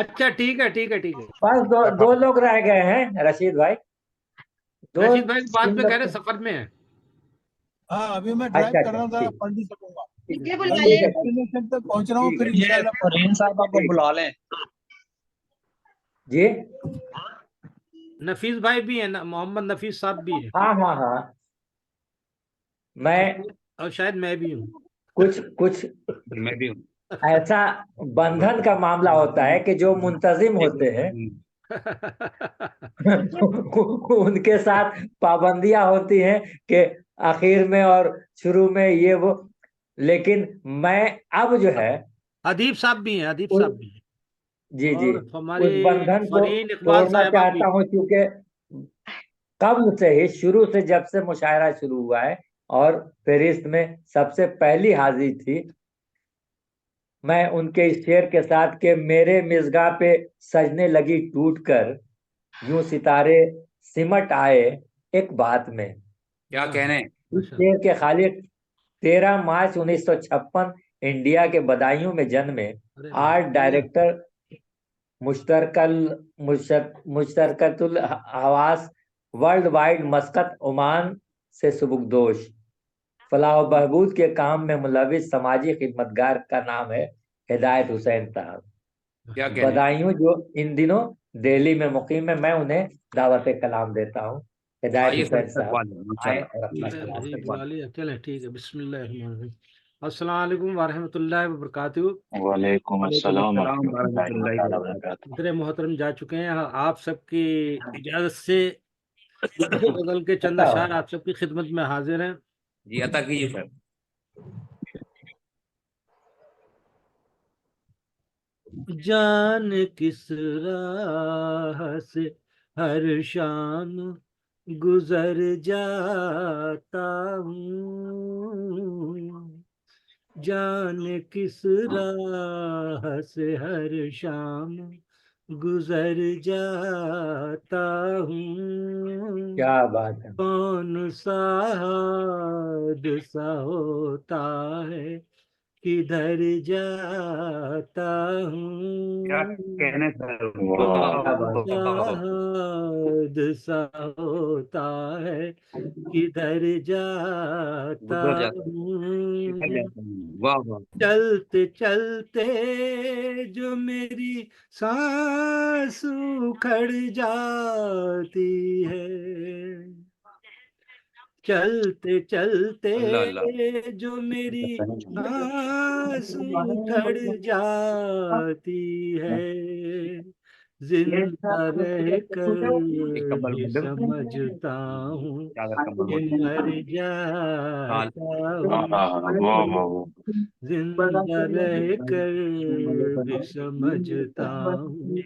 अच्छा ठीक है ठीक है ठीक है। बस दो लोग रह गए हैं रशीद भाई। दो रशीद भाई बाद तीन में कह लोग रहे तो- सफर में है। हाँ, अभी मैं ड्राइव अच्छा कर रहा अच्छा, हूँ, जरा ठीक पढ़ नहीं सकूंगा। ठीक बस ठीक है डेस्टिनेशन तक पहुंच रहा हूँ, ठीक फिर है ये इंशाल्लाह। फरहीन साहब को बुला लें। जी। नफीस भाई भी है ना, मोहम्मद नफीस साहब भी है, हाँ हाँ हाँ, मैं और शायद मैं भी हूँ। कुछ मैं भी हूँ। ऐसा बंधन का मामला होता है कि जो मुंतजिम होते हैं उनके साथ पाबंदियां होती हैं कि आखिर में और शुरू में ये वो, लेकिन मैं अब जो है अदीब साहब भी हैं, अदीब उस साहब भी हैं, जी जी और हमारे उस बंधन को फरीन इकबाल तोड़ना साहिबा भी। चाहता हूँ, क्योंकि कब्ल से ही शुरू से जब से मुशायरा शुरू हुआ है और फेरिस्त में सबसे पहली हाजिरी थी, मैं उनके इस शेर के साथ के मेरे मिज़गा पे सजने लगी टूटकर, यूं सितारे सिमट आए एक बात में। क्या कहने। इस शेर के खालिक 13 मार्च 1956 इंडिया के बदायूं में जन्मे आर्ट डायरेक्टर मुश्तरकल मुश्तरकतुल हवास वर्ल्ड वाइड मस्कत ओमान से सुबुकदोश फलाह बहबूद के काम में मुलविस समाजी खिदमतगार का नाम है हिदायत हुसैन साहब। क्या कहने। बदायूं जो इन दिनों दिल्ली में मुकीम है, मैं उन्हें दावत कलाम देता हूँ। हिदायत आइए हुसैन सर, साहब माशाल्लाह। आए और अपना कलाम ठीक, करें। बुला लिया, चलें ठीक है। बिस्मिल्लाहिर्रहमानिर्रहीम। अस्सलाम वालेकुम वरहमतुल्लाहि वबरकातुहू। वालेकुम अस्सलाम अस्सलाम वरहमतुल्लाहि वरहमतुल्लाहि तआला वबरकातुहू। वबरकातुहू। इतने मोहतरम जा चुके हैं, आप सबकी इजाजत से गजल के चंद अच्छा, अशार आप सबकी खिदमत में हाजिर हैं। जी अता कीजिए सर। जान किस राह से हर शाम गुजर जाता हूँ, जान किस राह से हर शाम गुजर जाता हूँ, क्या बात है। कौन सा हादसा होता है किधर जाता क्या हूँ, कहने सर। वाह क्या बात है। कौन सा हादसा होता है किधर जाता गुजर जाता हूँ, है। वाह वाह। चलते चलते जो मेरी सांस उखड़ जाती है, चलते चलते अल्लाह अल्लाह। जो मेरी सांस उखड़ जाती है, जिंदा रहकर कब्बल भी मुद्दम समझता हूँ चादर कब्बल कि मुद्दम मर काल जाता वाह वाह वाह हूँ, वाह। जिंदा रहकर भी समझता हूँ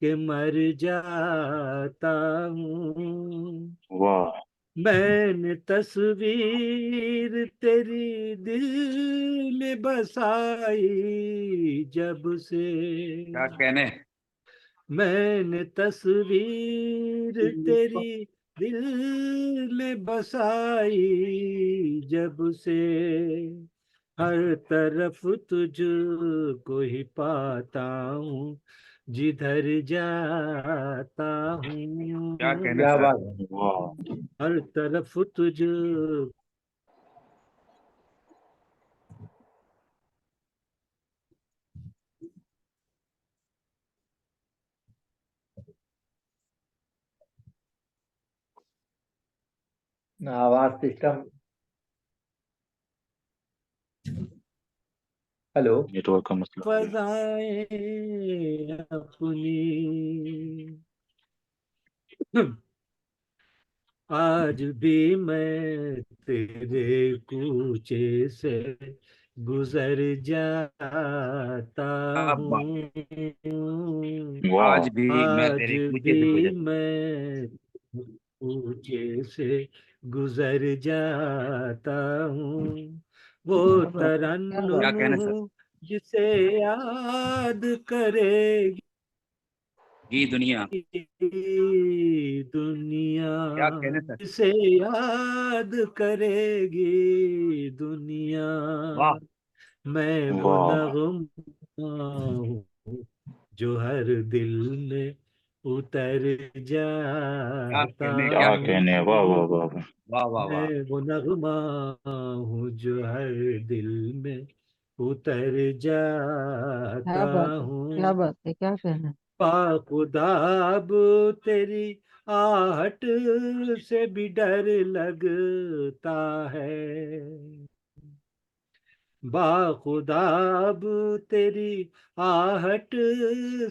कि मर जाता हूँ, वाह मैंने तस्वीर तेरी दिल में बसाई जब से, क्या कहने। मैंने तस्वीर तेरी दिल में बसाई जब से, हर तरफ तुझको ही पाता हूँ जिधर जाता हूँ, क्या कहने क्या सर। बात है। वाह। हर तरफ तुझ आवाज सिस्टम। हेलो। नेटवर्क का मसला है। फजाएं अपनी आज भी मैं तेरे कूचे से गुजर जाता हूँ, वाह आज भी मैं कूचे से गुजर जाता हूँ। वो तरन्नुम जिसे याद करेगी दुनिया, जिसे याद करेगी दुनिया, मैं वो वाह नगमा हूँ जो हर दिल में उतर जाता क्या हूँ, कहने, वाह वाह वाह वाह। मैं वो नगमा हूँ जो हर दिल में उतर जाता क्या बात है, हूँ। क्या बात है, क्या कहना है। पाखुदाब तेरी आहट से भी डर लगता है, बाखुदाब तेरी आहट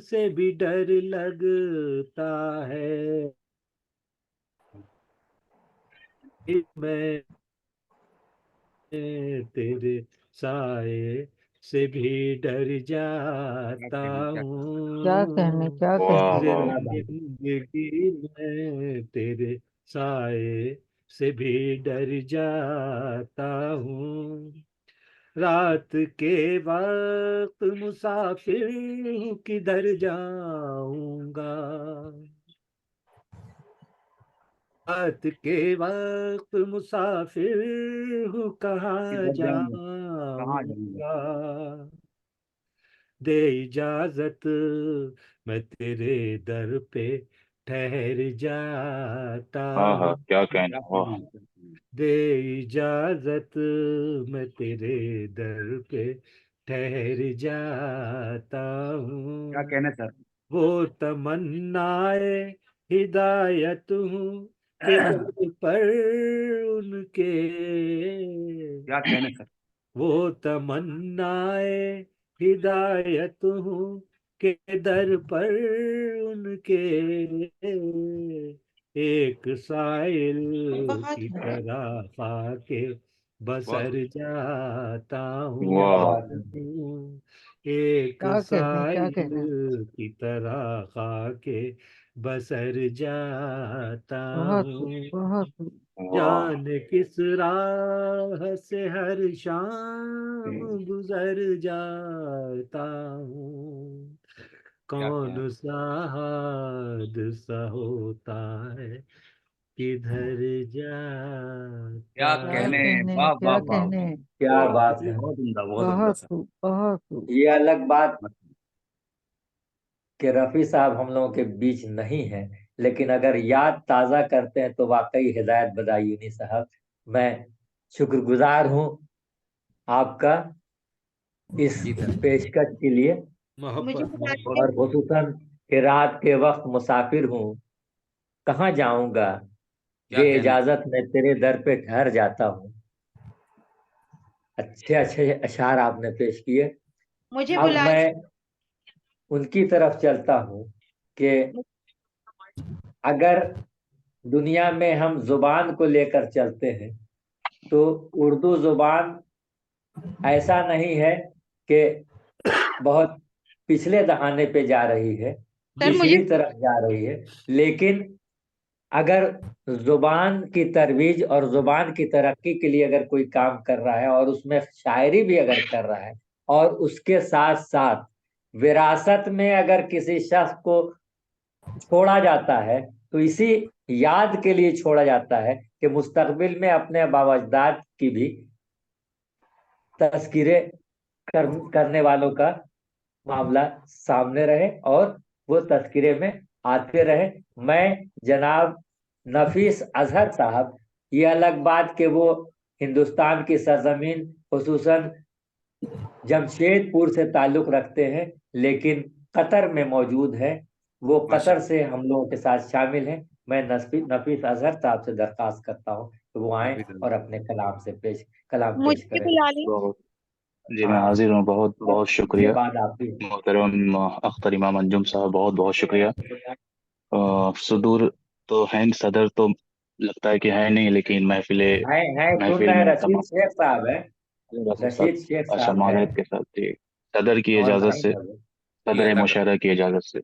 से भी डर लगता है, मैं तेरे साए से भी डर जाता क्या कहने, हूँ, क्या वाह कहने। वाह जिंदगी में तेरे साए से भी डर जाता हूँ, रात के वक्त मुसाफिर हूँ, किधर जाऊंगा, रात के वक्त मुसाफिर हूँ, कहाँ जाऊंगा, दे इजाजत मैं तेरे दर पे ठहर जाता हाँ हाँ, हूँ, क्या कहने, वाह दे इजाजत मैं तेरे दर पे ठहर जाता हूँ, वो तमन्नाए हिदायत हूँ के दर पर उनके, वो तमन्नाए हिदायत हूँ के दर पर उनके, एक साइल की तरह खाके बसर जाता वाह हूँ, एक क्या कहने, क्या साइल कहना है। की तरह खाके बसर जाता बहुत खूब, हूँ, बहुत खूब। वाह जाने किस राह से हर शाम गुजर जाता हूँ, कौन सा हादसा होता है किधर जाता क्या हूँ। कहने, क्या कहने। क्या बात है। बहुत खूब, बहुत खूब। ये अलग बात कि रफी साहब हम लोगों के बीच नहीं है, लेकिन अगर याद ताजा करते हैं तो वाकई हिदायत बदायूनी साहब, मैं शुक्रगुजार हूँ आपका इस पेशकश के लिए, मोहब्बत और खुसूसन कि रात के वक्त मुसाफिर हूँ, कहाँ जाऊंगा, दे इजाजत मैं तेरे दर पे ठहर जाता हूँ। अच्छे अच्छे अशार आपने पेश किए। अब मैं उनकी तरफ चलता हूँ कि अगर दुनिया में हम जुबान को लेकर चलते हैं तो उर्दू जुबान ऐसा नहीं है कि बहुत पिछले दहाने पे जा रही है, पिछली तरफ जा रही है, लेकिन अगर जुबान की तरवीज और जुबान की तरक्की के लिए अगर कोई काम कर रहा है और उसमें शायरी भी अगर कर रहा है और उसके साथ साथ विरासत में अगर किसी शख्स को छोड़ा जाता है तो इसी याद के लिए छोड़ा जाता है कि मुस्तकबिल में अपने बावजदाद की भी तस्कीरें करने वालों का मामला सामने रहे और वो तस्करे में आते रहे। मैं जनाब नफीस अजहर साहब, ये अलग बात कि वो हिंदुस्तान की सरजमीन खुसूसन जमशेदपुर से ताल्लुक रखते हैं, लेकिन कतर में मौजूद है, वो कतर से हम लोगों के साथ शामिल हैं। मैं नफीस अजहर साहब से दरखास्त करता हूँ कि वो आए और अपने कलाम पेश करें। बहुत जी, मैं हाँ, हाजिर हूँ। बहुत बहुत उसके शुक्रिया बाद आप भी। मोहतरम अख्तर इमाम अंजुम साहब, बहुत बहुत शुक्रिया। सुदूर तो हिंद सदर तो लगता है कि है नहीं, लेकिन महफिल है सुन महफिल रहे हैं, में रशीद शेख साहब है, रशीद शेख अच्छा, साहब है। माजरत के साथ ठीक। सदर की और इजाजत भाई से, साहब सदर मुशर्रा की इजाजत से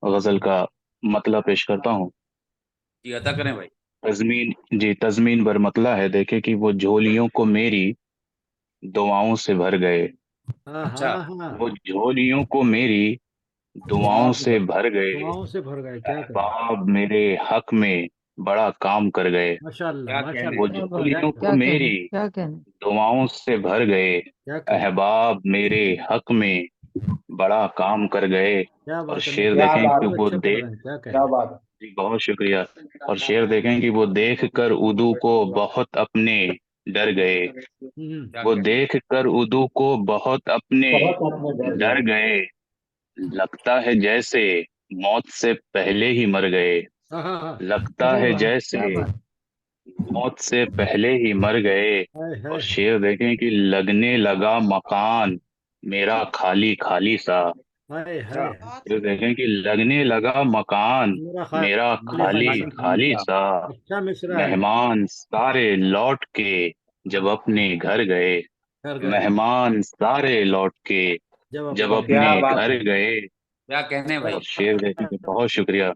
गजल का मतलब पेश करता हूँ। जी अदा करें भाई। तजमीन, जी तजमीन बरमतला है, देखे कि वो झोलियों को मेरी दुआओं से भर गए। हाँ अच्छा। हाँ हाँ, वो झोलियों को मेरी दुआओं से भर गए। दुआओं से भर गए, क्या करें। अहबाब मेरे हक में बड़ा काम कर गए। माशाल्लाह क्या कहने वो भाई। क्या बात, झोलियों को क्या कहने, मेरी क्या कहने। दुआओं से भर गए। क्या करें, अहबाब मेरे हक में बड़ा काम कर गए। क्या और बात है। शेर क्या देखें बात कि है, वो अच्छे पढ़ देख, रहे हैं, क्या क्या कहें। बात है। जी बहुत शुक्रिया। और शेर देखें कि वो देख कर उदू को बहुत अपने डर गए। हम्म, वो देख कर उदू को बहुत अपने बहुत अपने डर डर गए। गए। लगता है जैसे मौत से पहले ही मर गए। हाँ हाँ हाँ, लगता अरे है वाह, जैसे क्या बात। मौत से पहले ही मर गए। हाय और हाय शेर देखें कि लगने लगा मकान मेरा खाली खाली सा। हाय अच्छा। हाय, शेर देखें कि लगने लगा मकान मेरा मेरा खाली खाली खाली सा। खाली सा। अच्छा मिसरा है। मेहमान सारे लौट के जब अपने घर गए। कर गए, मेहमान सारे लौट के जब जब अपने क्या अपने बात घर है। गए। क्या कहने भाई। और शेर देखें कि बहुत शुक्रिया,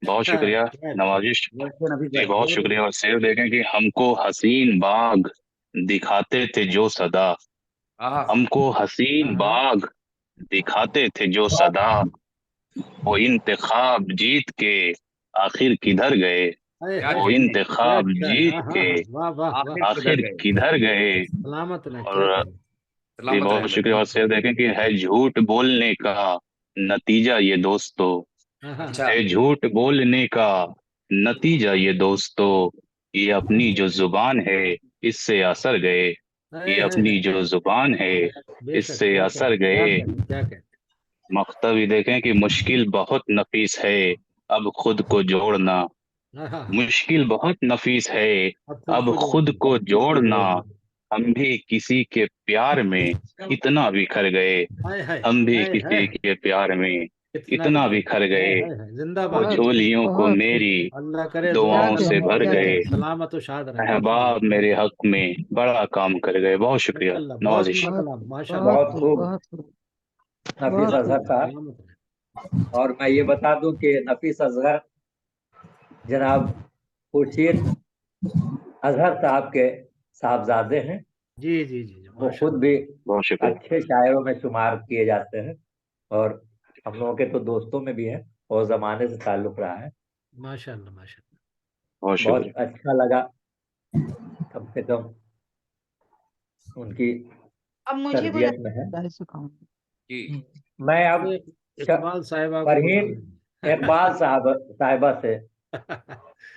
बहुत शुक्रिया क्या अच्छा, नवाजिश बोलते नबी जी, भाई। बहुत शुक्रिया। और शेर देखें कि हमको हसीन बाग दिखाते थे जो सदा। आहा। हमको हसीन हाँ हाँ, बाग दिखाते थे जो सदा। वो इंतखाब जीत के आखिर किधर गए। हाय क्या हाय, वो कहने। क्या इंतखाब अच्छा है। जीत हाँ हाँ के हाँ, वाह वाह वाह, आखिर किधर आखिर गए। किधर गए। सलामत रहे, क्या और करें। जी सलामत रहे बहुत भाई। शुक्रिया। और शेर देखें कि है झूठ बोलने का नतीजा ये दोस्तों। हाँ हाँ हाँ, अच्छा। है झूठ बोलने का नतीजा ये दोस्तों। ये अपनी जो जुबान है इससे असर गए। हाय ये हाय हाय, अपनी जो जुबान है बेशक, इससे क्या असर करें, क्या गए। करें, क्या करें। मख्तवी देखें कि मुश्किल बहुत नफीस है अब खुद को जोड़ना। हाँ हाँ हाँ, मुश्किल बहुत नफीस है अब खुद अब को खुद जोड़ना। को जोड़ना। हम भी किसी के प्यार में इतना बिखर गए। हाय हाय हम भी हाय किसी हाय, के प्यार में कितना इतना बिखर, बिखर हाय गए। हाय हाय, वो जिंदाबाद। बहुत खूब, झोलियों को बहुत खूब। मेरी अल्लाह करे दुआ क्या दुआओं से कहने, भर क्या गए। कहने। सलामत और शाद रहे, अहबाब माशाल्लाह मेरे हक में बड़ा काम कर गए। बहुत शुक्रिया माशाल्लाह, बहुत नवाजिश। अल्लाह बहुत कलाम, माशाल्लाह बहुत बहुत खूब, खूब बहुत खूब, नफीस बहुत अजहर खूब। साहब। सलामत रहे। और मैं ये बता दूं कि नफीस असगर जनाब खुर्शीद अजहर साहब के साहबजादे हैं। जी जी जी जी, वो खुद माशाल्लाह भी बहुत शुक्रिया, अच्छे शायरों में शुमार किए जाते हैं और हम लोगों के तो दोस्तों में भी हैं और जमाने से ताल्लुक रहा है। माशाल्लाह माशाल्लाह। बहुत बहुत शुक्रिया। अच्छा लगा कम से कम उनकी अब मुझे तरबियत में है। बुला सिखाऊं। जी। मैं अब इकबाल साहिबा को बुला फरहीन इकबाल साहिबा से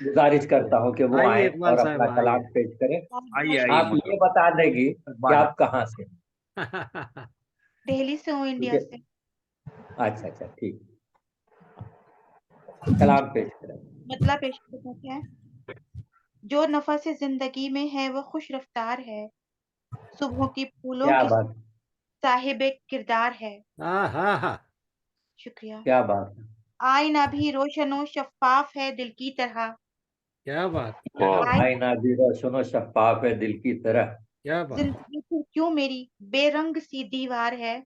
गुजारिश करता हूँ कि वो आइए आए इकबाल और अपना साहिबा, कलाम आइए। पेश करें। आइए आइए आप ये मोहतरम। बता देगी कि बाद आप कहाँ से हैं? दिल्ली से हूँ, इंडिया क्योंकि से। अच्छा अच्छा ठीक, कलाम पेश करें। मतलब पेश करना है। जो नफस जिंदगी में है वो खुश रफ्तार है, सुबह की फूलों क्या की बात, साहिब किरदार है। हाँ हाँ हाँ, शुक्रिया। क्या बात है। आईना भी रोशनो शफाफ है दिल की तरह। क्या बात, वाह आईना भी रोशनो शफाफ है दिल की तरह। क्या बात, जिंदगी फिर क्यों मेरी बेरंग सी दीवार है।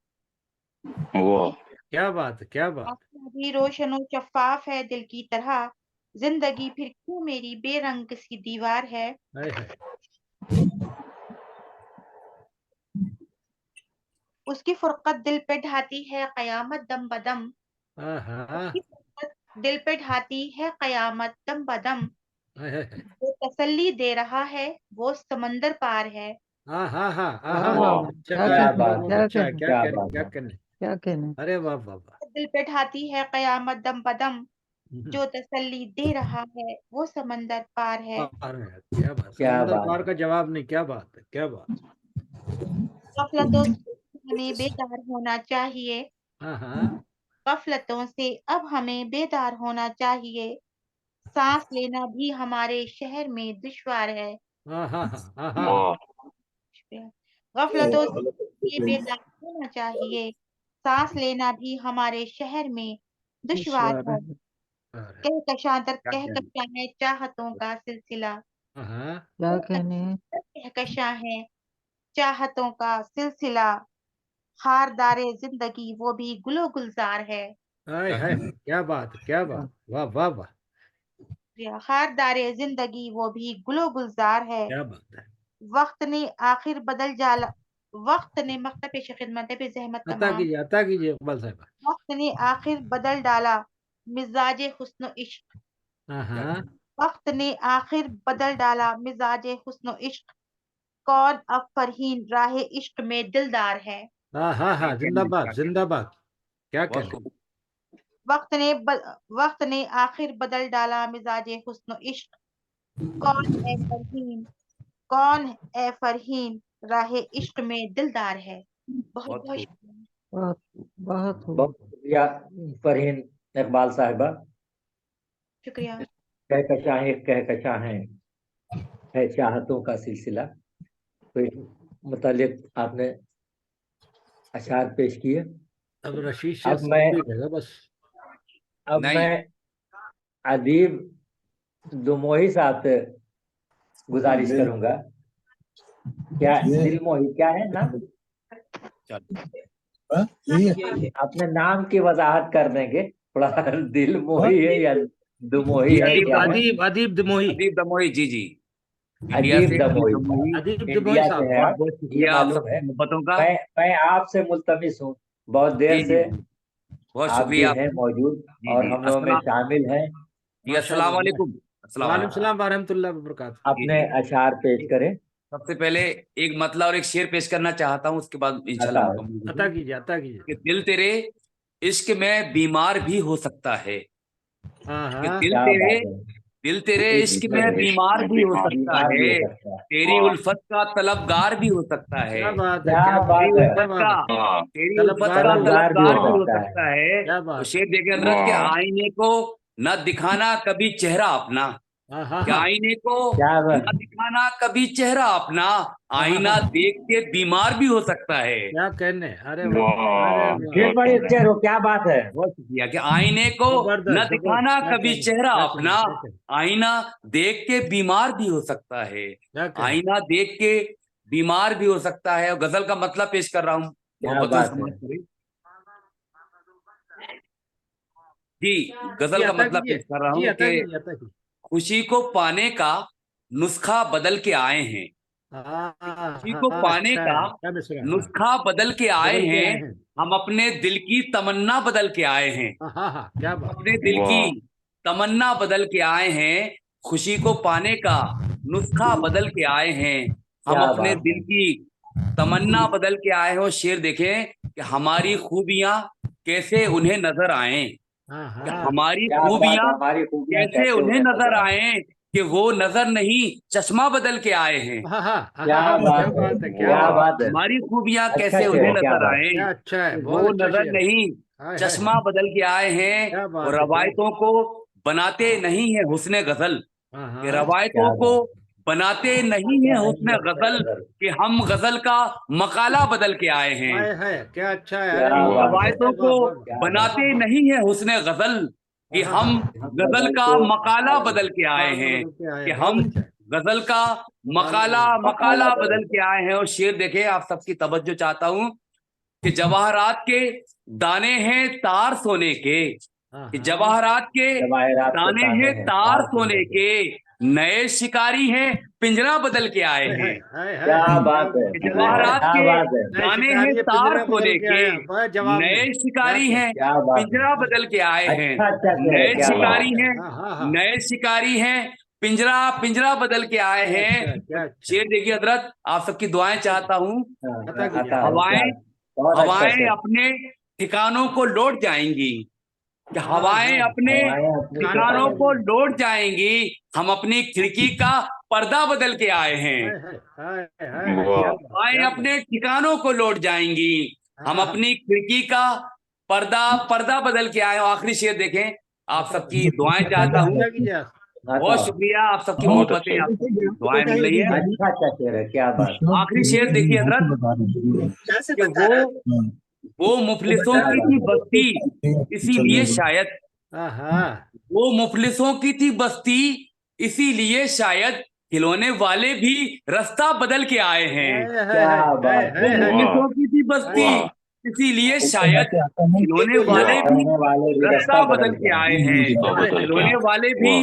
वाह। क्या बात, क्या बात। आईना भी रोशनो शफाफ है दिल की तरह। जिंदगी फिर क्यों मेरी बेरंग सी दीवार है। हाय हाय, उसकी फुरकत दिल पे ढाती है कयामत दम बदम। हाँ हाँ, उसकी फुरकत दिल पे ढाती है कयामत दम बदम। हाय हाय हाय, जो तसल्ली दे रहा है वो समंदर पार है। हाँ हाँ हाँ हाँ वाह हाँ, वाह वाह वाह, अच्छा क्या गाया, क्या कहने, बहुत बात बहुत है, क्या अच्छा है, कहने, क्या क्या कहने, बात क्या है। कहने। क्या कहने। अरे वाह वाह वाह। दिल पे ढाती है कयामत दम बदम। हम्म, जो तसल्ली दे रहा है वो समंदर पार है। पार है, क्या बात, क्या समंदर बात पार है। का जवाब नहीं, क्या बात है, क्या बात। गफलतों से हमें बेदार होना चाहिए। हाँ हाँ गफलतों से अब हमें बेदार होना चाहिए। सांस लेना भी हमारे शहर में दुश्वार है। हाँ हाँ हाँ हाँ हाँ हाँ, वाह गफलतों से ये बेदार होना चाहिए। सांस लेना भी हमारे शहर में दुश्वार ईश्वर है। है। कहकशां दर कहकशां है चाहतों का सिलसिला। हाँ क्या कहने हैं? कहकशां है चाहतों का सिलसिला, खारदारे जिंदगी वो भी गुलो गुलजार है। हाय हाय क्या बात, क्या बात, वाह वाह वाह, खारदारे जिंदगी वो भी गुलो गुलजार है। क्या बात है। वक्त ने आखिर बदल जाला, वक्त ने मकता पेश खिदमत है बेजहमत तमाम। अता कीजिए इकबाल साहब। वक्त ने आखिर बदल डाला मिजाजे हुस्न इश्क। हाँ वक्त ने आखिर बदल डाला मिजाजे हुस्न इश्क, कौन अब फरहीन राह इश्क में दिलदार है। हाँ जिंदाबाद जिंदाबाद, क्या कहने। वक्त ने आखिर बदल डाला मिजाजे हुस्न इश्क, कौन ए फरहीन राह इश्क में दिलदार है। बहुत बहुत शुक्रिया। बहुत बहुत बहुत शुक्रिया फरहीन इकबाल साहिबा। शुक्रिया। कहकशां है चाहतों का सिलसिला, तो इस मुतालिक आपने अशार पेश किए। अब रशीद अब मैं अदीब दुमोही साहब से गुजारिश करूंगा। क्या दिलमोही क्या है नाम? अपने नाम की वजाहत कर देंगे थोड़ा। दिलमोही है या दुमोही है? अदीब दमोही। अदीब दमोही, जी जी, अदीब दमोही इंडिया से है आप, ये मालूम है। मैं आपसे मुल्तमिस हूँ, बहुत देर से आप भी हैं मौजूद और हम लोगों में शामिल हैं। अस्सलाम वालेकुम। वालेकुम सलाम व रहमतुल्लाह व बरकातहू। अपने अशार पेश करें। सबसे पहले एक मतला और एक शेर पेश करना चाहता हूँ, उसके बाद इंशाल्लाह अता कीजिए। कि दिल तेरे इश्क में बीमार भी हो सकता है। कि दिल तेरे इश्क में बीमार भी हो सकता है, तेरी उल्फत का तलबगार भी हो सकता है, तेरी उल्फत का तलबगार भी हो सकता है। तो शेर देखे हजरत के आईने को न दिखाना कभी चेहरा अपना, क्या आईने को न दिखाना कभी चेहरा अपना, आईना देख के बीमार भी हो सकता है। क्या कहने। अरे क्या बात है। बहुत शुक्रिया। कि आईने को न दिखाना कभी चेहरा अपना, आईना देख के बीमार भी हो सकता है, आईना देख के बीमार भी हो सकता है। और गजल का मतलब पेश कर रहा हूँ, जी गजल का मतलब पेश कर रहा हूँ कि खुशी को पाने का नुस्खा बदल के आए हैं, खुशी को पाने का नुस्खा बदल के आए हैं, हम अपने दिल की तमन्ना बदल के आए हैं, अपने दिल की तमन्ना बदल के आए हैं, खुशी को पाने का नुस्खा बदल के आए हैं, हम अपने दिल की तमन्ना बदल के आए हैं। और शेर देखें कि हमारी खूबियां कैसे उन्हें नजर आए, हमारी खूबियां कैसे उन्हें नजर आए कि वो नजर नहीं चश्मा बदल के आए हैं। हमारी खूबियां कैसे उन्हें नजर आए, वो नजर नहीं चश्मा बदल के आए हैं। और रवायतों को बनाते नहीं है हुस्ने गजल, कि रवायतों को बनाते नहीं है हुस्ने गजल, कि हम गजल का मकाला बदल के आए हैं। क्या अच्छा है। रवायतों को बनाते नहीं है हुस्ने गजल, कि हम गजल का मकाला बदल के आए हैं, कि हम गजल का मकाला बदल के आए हैं। और शेर देखे, आप सबकी तवज्जो चाहता हूं कि जवाहरात के दाने हैं तार सोने के, कि जवाहरात के दाने हैं तार सोने के, नए शिकारी हैं पिंजरा बदल के आए हैं। क्या बात है। जवाहरात के दाने हैं तार सोने के, नए शिकारी हैं पिंजरा बदल के आए हैं, नए शिकारी हैं, नए शिकारी हैं पिंजरा बदल के आए हैं। शेर देखिए हजरत, आप सबकी दुआएं चाहता हूँ। हवाएं अपने ठिकानों को लौट जाएंगी, कि हवाएं अपने ठिकानों को लौट जाएंगी, हम अपनी खिड़की का पर्दा बदल के आए हैं। हवाएं अपने ठिकानों को लौट जाएंगी, हम अपनी खिड़की का पर्दा बदल के आए हैं। आखिरी शेर देखें, आप सबकी दुआएं चाहता हूँ। बहुत शुक्रिया, आप सबकी मोहब्बतें, आप सबकी दुआएं मिल रही है। क्या बात। आखिरी शेर देखिए हजरत, वो मुफलिसों की थी बस्ती, इसीलिए शायद वो मुफलिसों की थी बस्ती, इसीलिए शायद खिलौने वाले भी रास्ता बदल के आए हैं। क्या बात वो है, मुफलिसों की थी बस्ती, इसीलिए शायद खिलौने वाले भी खिलौने वाले भी रास्ता बदल के आए हैं। खिलौने वाले भी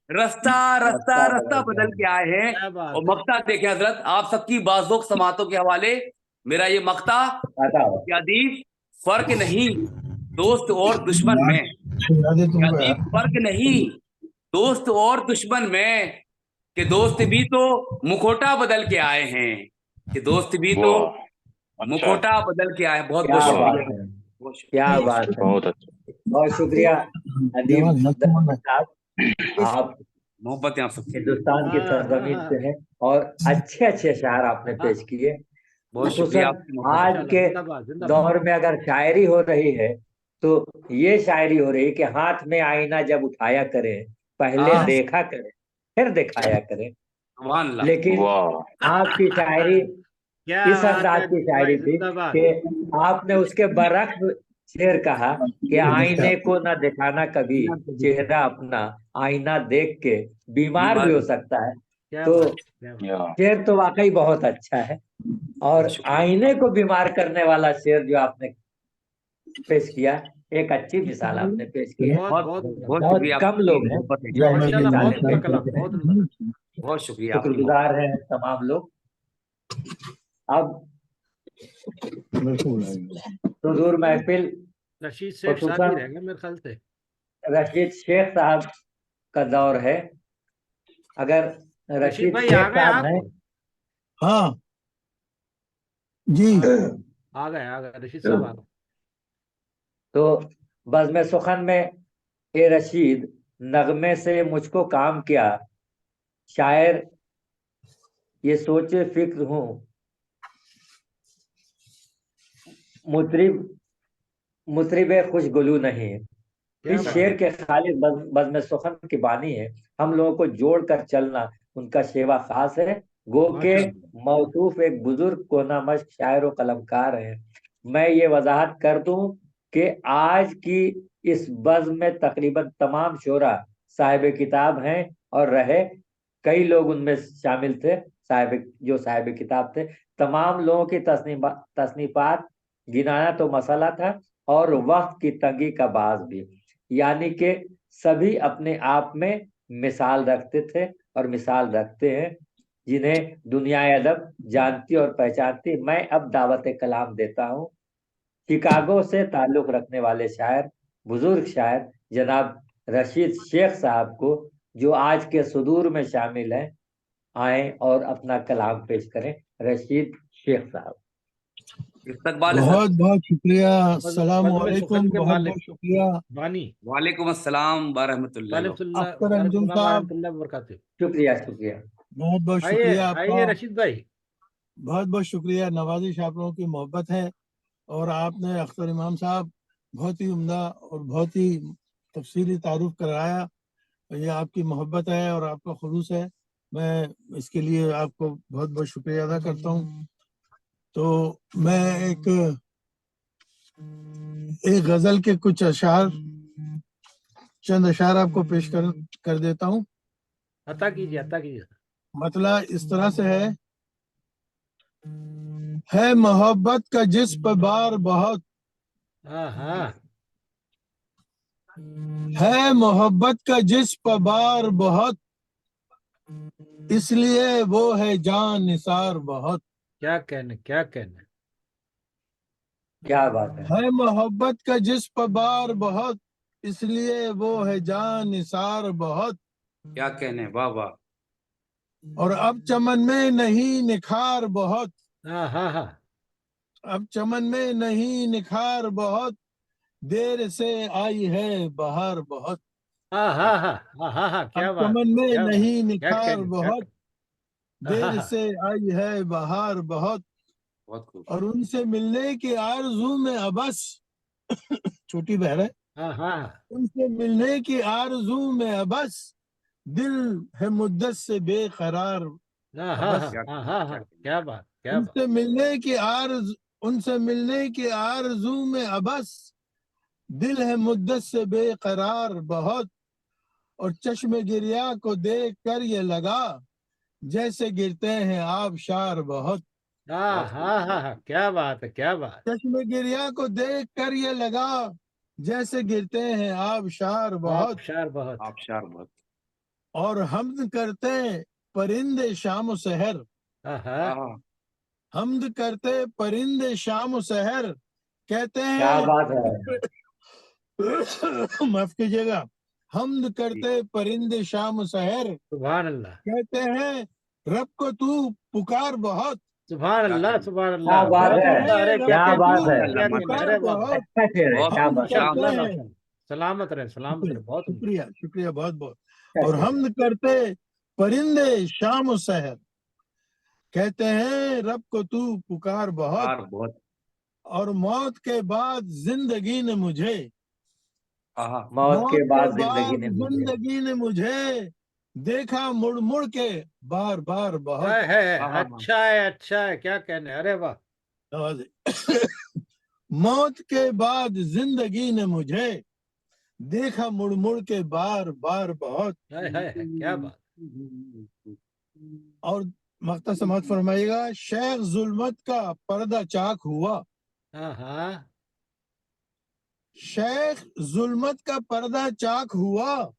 रास्ता रास्ता रास्ता बदल के आए हैं। और मक्ता देखें हजरत, आप सबकी बाज़ोक समातों के हवाले मेरा ये मक्ता कि अदीब फर्क नहीं दोस्त और दुश्मन में, अदीब फर्क नहीं दोस्त और दुश्मन में, कि दोस्त भी तो मुखौटा बदल के आए हैं, कि दोस्त भी तो मुखौटा बदल के आए हैं। बहुत बहुत शुक्रिया। क्या बात है, बहुत अच्छा, बहुत शुक्रिया अदीब साहब। आप मोहब्बत आप सबसे हिंदुस्तान की सरजमीन से हैं और अच्छे अच्छे शायर आपने पेश किए। बहुत शुक्रिया। आज के दौर में अगर शायरी हो रही है तो ये शायरी हो रही है कि हाथ में आईना जब उठाया करें, पहले देखा करें फिर दिखाया करें। लेकिन आपकी शायरी इस अंदाज की शायरी थी कि आपने उसके बरक्स शेर कहा कि आईने को न दिखाना कभी, चेहरा अपना आईना देख के बीमार भी हो सकता है। तो शेर तो वाकई बहुत अच्छा है, और आईने को बीमार करने वाला शेर जो आपने पेश किया, एक अच्छी मिसाल आपने पेश की है। बहुत कम लोग हैं जो ऐसी मिसालें पेश करते हैं। बहुत शुक्रिया, शुक्रगुजार हैं तमाम लोग। अब हुजूर महफिल रशीद शेख साहब ही रहेंगे मेरे ख्याल से। रशीद शेख साहब का दौर है। अगर रशीद भाई शेख आ गए साहब हैं, हाँ जी आ गए रशीद साहब आ गए। तो बज़्म सुखन में ए रशीद नगमे से मुझको काम किया, शायर ये सोचे फिक्र हूँ, मुतरिबे खुशगुलू नहीं। इस शेर के खालिद बज़्म सुखन की बानी है। हम लोगों को जोड़कर चलना उनका शेवा खास है। गो के मौसूफ एक बुजुर्ग को नामश्क शायर व कलमकार है। मैं ये वजाहत कर दूं कि आज की इस बज़्म में तकरीबन तमाम शोरा साहिब किताब हैं और रहे। कई लोग उनमें शामिल थे, साहिब किताब थे। तमाम लोगों की तसनीफात गिनाना तो मसला था और वक्त की तंगी का बाज भी, यानी कि सभी अपने आप में मिसाल रखते थे और मिसाल रखते हैं, जिन्हें दुनिया अदब जानती और पहचानती। मैं अब दावत कलाम देता हूँ शिकागो से ताल्लुक रखने वाले शायर, बुजुर्ग शायर जनाब रशीद शेख साहब को, जो आज के सुदूर में शामिल हैं। आए और अपना कलाम पेश करें। रशीद शेख साहब। बहुत बहुत शुक्रिया। अस्सलाम वालेकुम। बहुत बहुत शुक्रिया। वालेकुम अस्सलाम व रहमतुल्लाह। अख्तर अंजुम साहब, शुक्रिया शुक्रिया। बहुत बहुत शुक्रिया आपका। रशीद भाई बहुत बहुत शुक्रिया। नवाजिश आप लोगों की मोहब्बत है, और आपने अख्तर इमाम साहब बहुत ही उम्दा और बहुत ही तफसीली तारुफ कराया। ये आपकी मोहब्बत है और आपका खुलूस है। मैं इसके लिए आपको बहुत बहुत शुक्रिया अदा करता हूँ। तो मैं एक गजल के कुछ अशार, चंद अशार आपको पेश कर देता हूँ। अता कीजिए। मतलब इस तरह से है मोहब्बत का जिस पर बार बहुत, है मोहब्बत का जिस पर बार बहुत, इसलिए वो है जान निसार बहुत। क्या कहने क्या बात है मोहब्बत का जिस पर बार बहुत, इसलिए वो है जान निसार बहुत। क्या कहने, वाह वाह। और अब चमन में नहीं निखार बहुत, अब चमन में नहीं निखार बहुत, देर से आई है बहार बहुत। क्या अब बात, चमन में क्या नहीं बात, निखार बहुत, देर से आई है बहार बहुत। और उनसे मिलने की आरज़ू में अबस, छोटी बहन है, उनसे मिलने की आरज़ू में अबस, दिल है मुद्दत से बेकरार। क्या बात। उनसे मिलने की आरज़ू में अबस, दिल है मुद्दत से बेकरार बहुत, और चश्मे गिरिया को देख कर ये लगा जैसे गिरते हैं आबशार बहुत। हाँ हाँ हाँ हाँ, क्या बात है, क्या बात। चश्मे गिरिया को देख कर ये लगा जैसे गिरते हैं आबशार बहुत। आबशार बहुत। आबशार बहुत। और हमद करते परिंदे शाम सहर, हमद करते परिंदे शाम सहर, कहते क्या हैं बात है। माफ कीजिएगा, हमद करते परिंदे शाम सहर, सुभान अल्लाह, कहते हैं रब को तू पुकार बहुत। सुभान अल्लाह, सुभान क्या अल्लाह, बात बहुत है, उम्दा। अरे रब क्या क्या को बात तू है, क्या कहने, पुकार अरे वाह, बहुत। अच्छा शेर है, क्या हम बात है। कहते माशाअल्लाह, हैं, माशाअल्लाह। सलामत रहे, सलामत रहे, बहुत उम्दा। शुक्रिया शुक्रिया बहुत बहुत। अच्छा और शेर है। हमद करते परिंदे शाम सहर, कहते हैं रब को तू पुकार बहुत। बहुत। और मौत के बाद जिंदगी ने मुझे, मौत के बाद जिंदगी बाद ने मुझे, जिंदगी ने मुझे देखा मुड़ मुड़ के बार बार बहुत। है, अच्छा है, अच्छा है, क्या कहने, अरे वाह। मौत के बाद जिंदगी ने मुझे देखा मुड़ मुड़ के बार बार बहुत। है, क्या बात। और मख्ता समात फरमाइएगा, शेख जुल्मत का पर्दा चाक हुआ, हाँ, शेख जुल्मत का पर्दा चाक हुआ,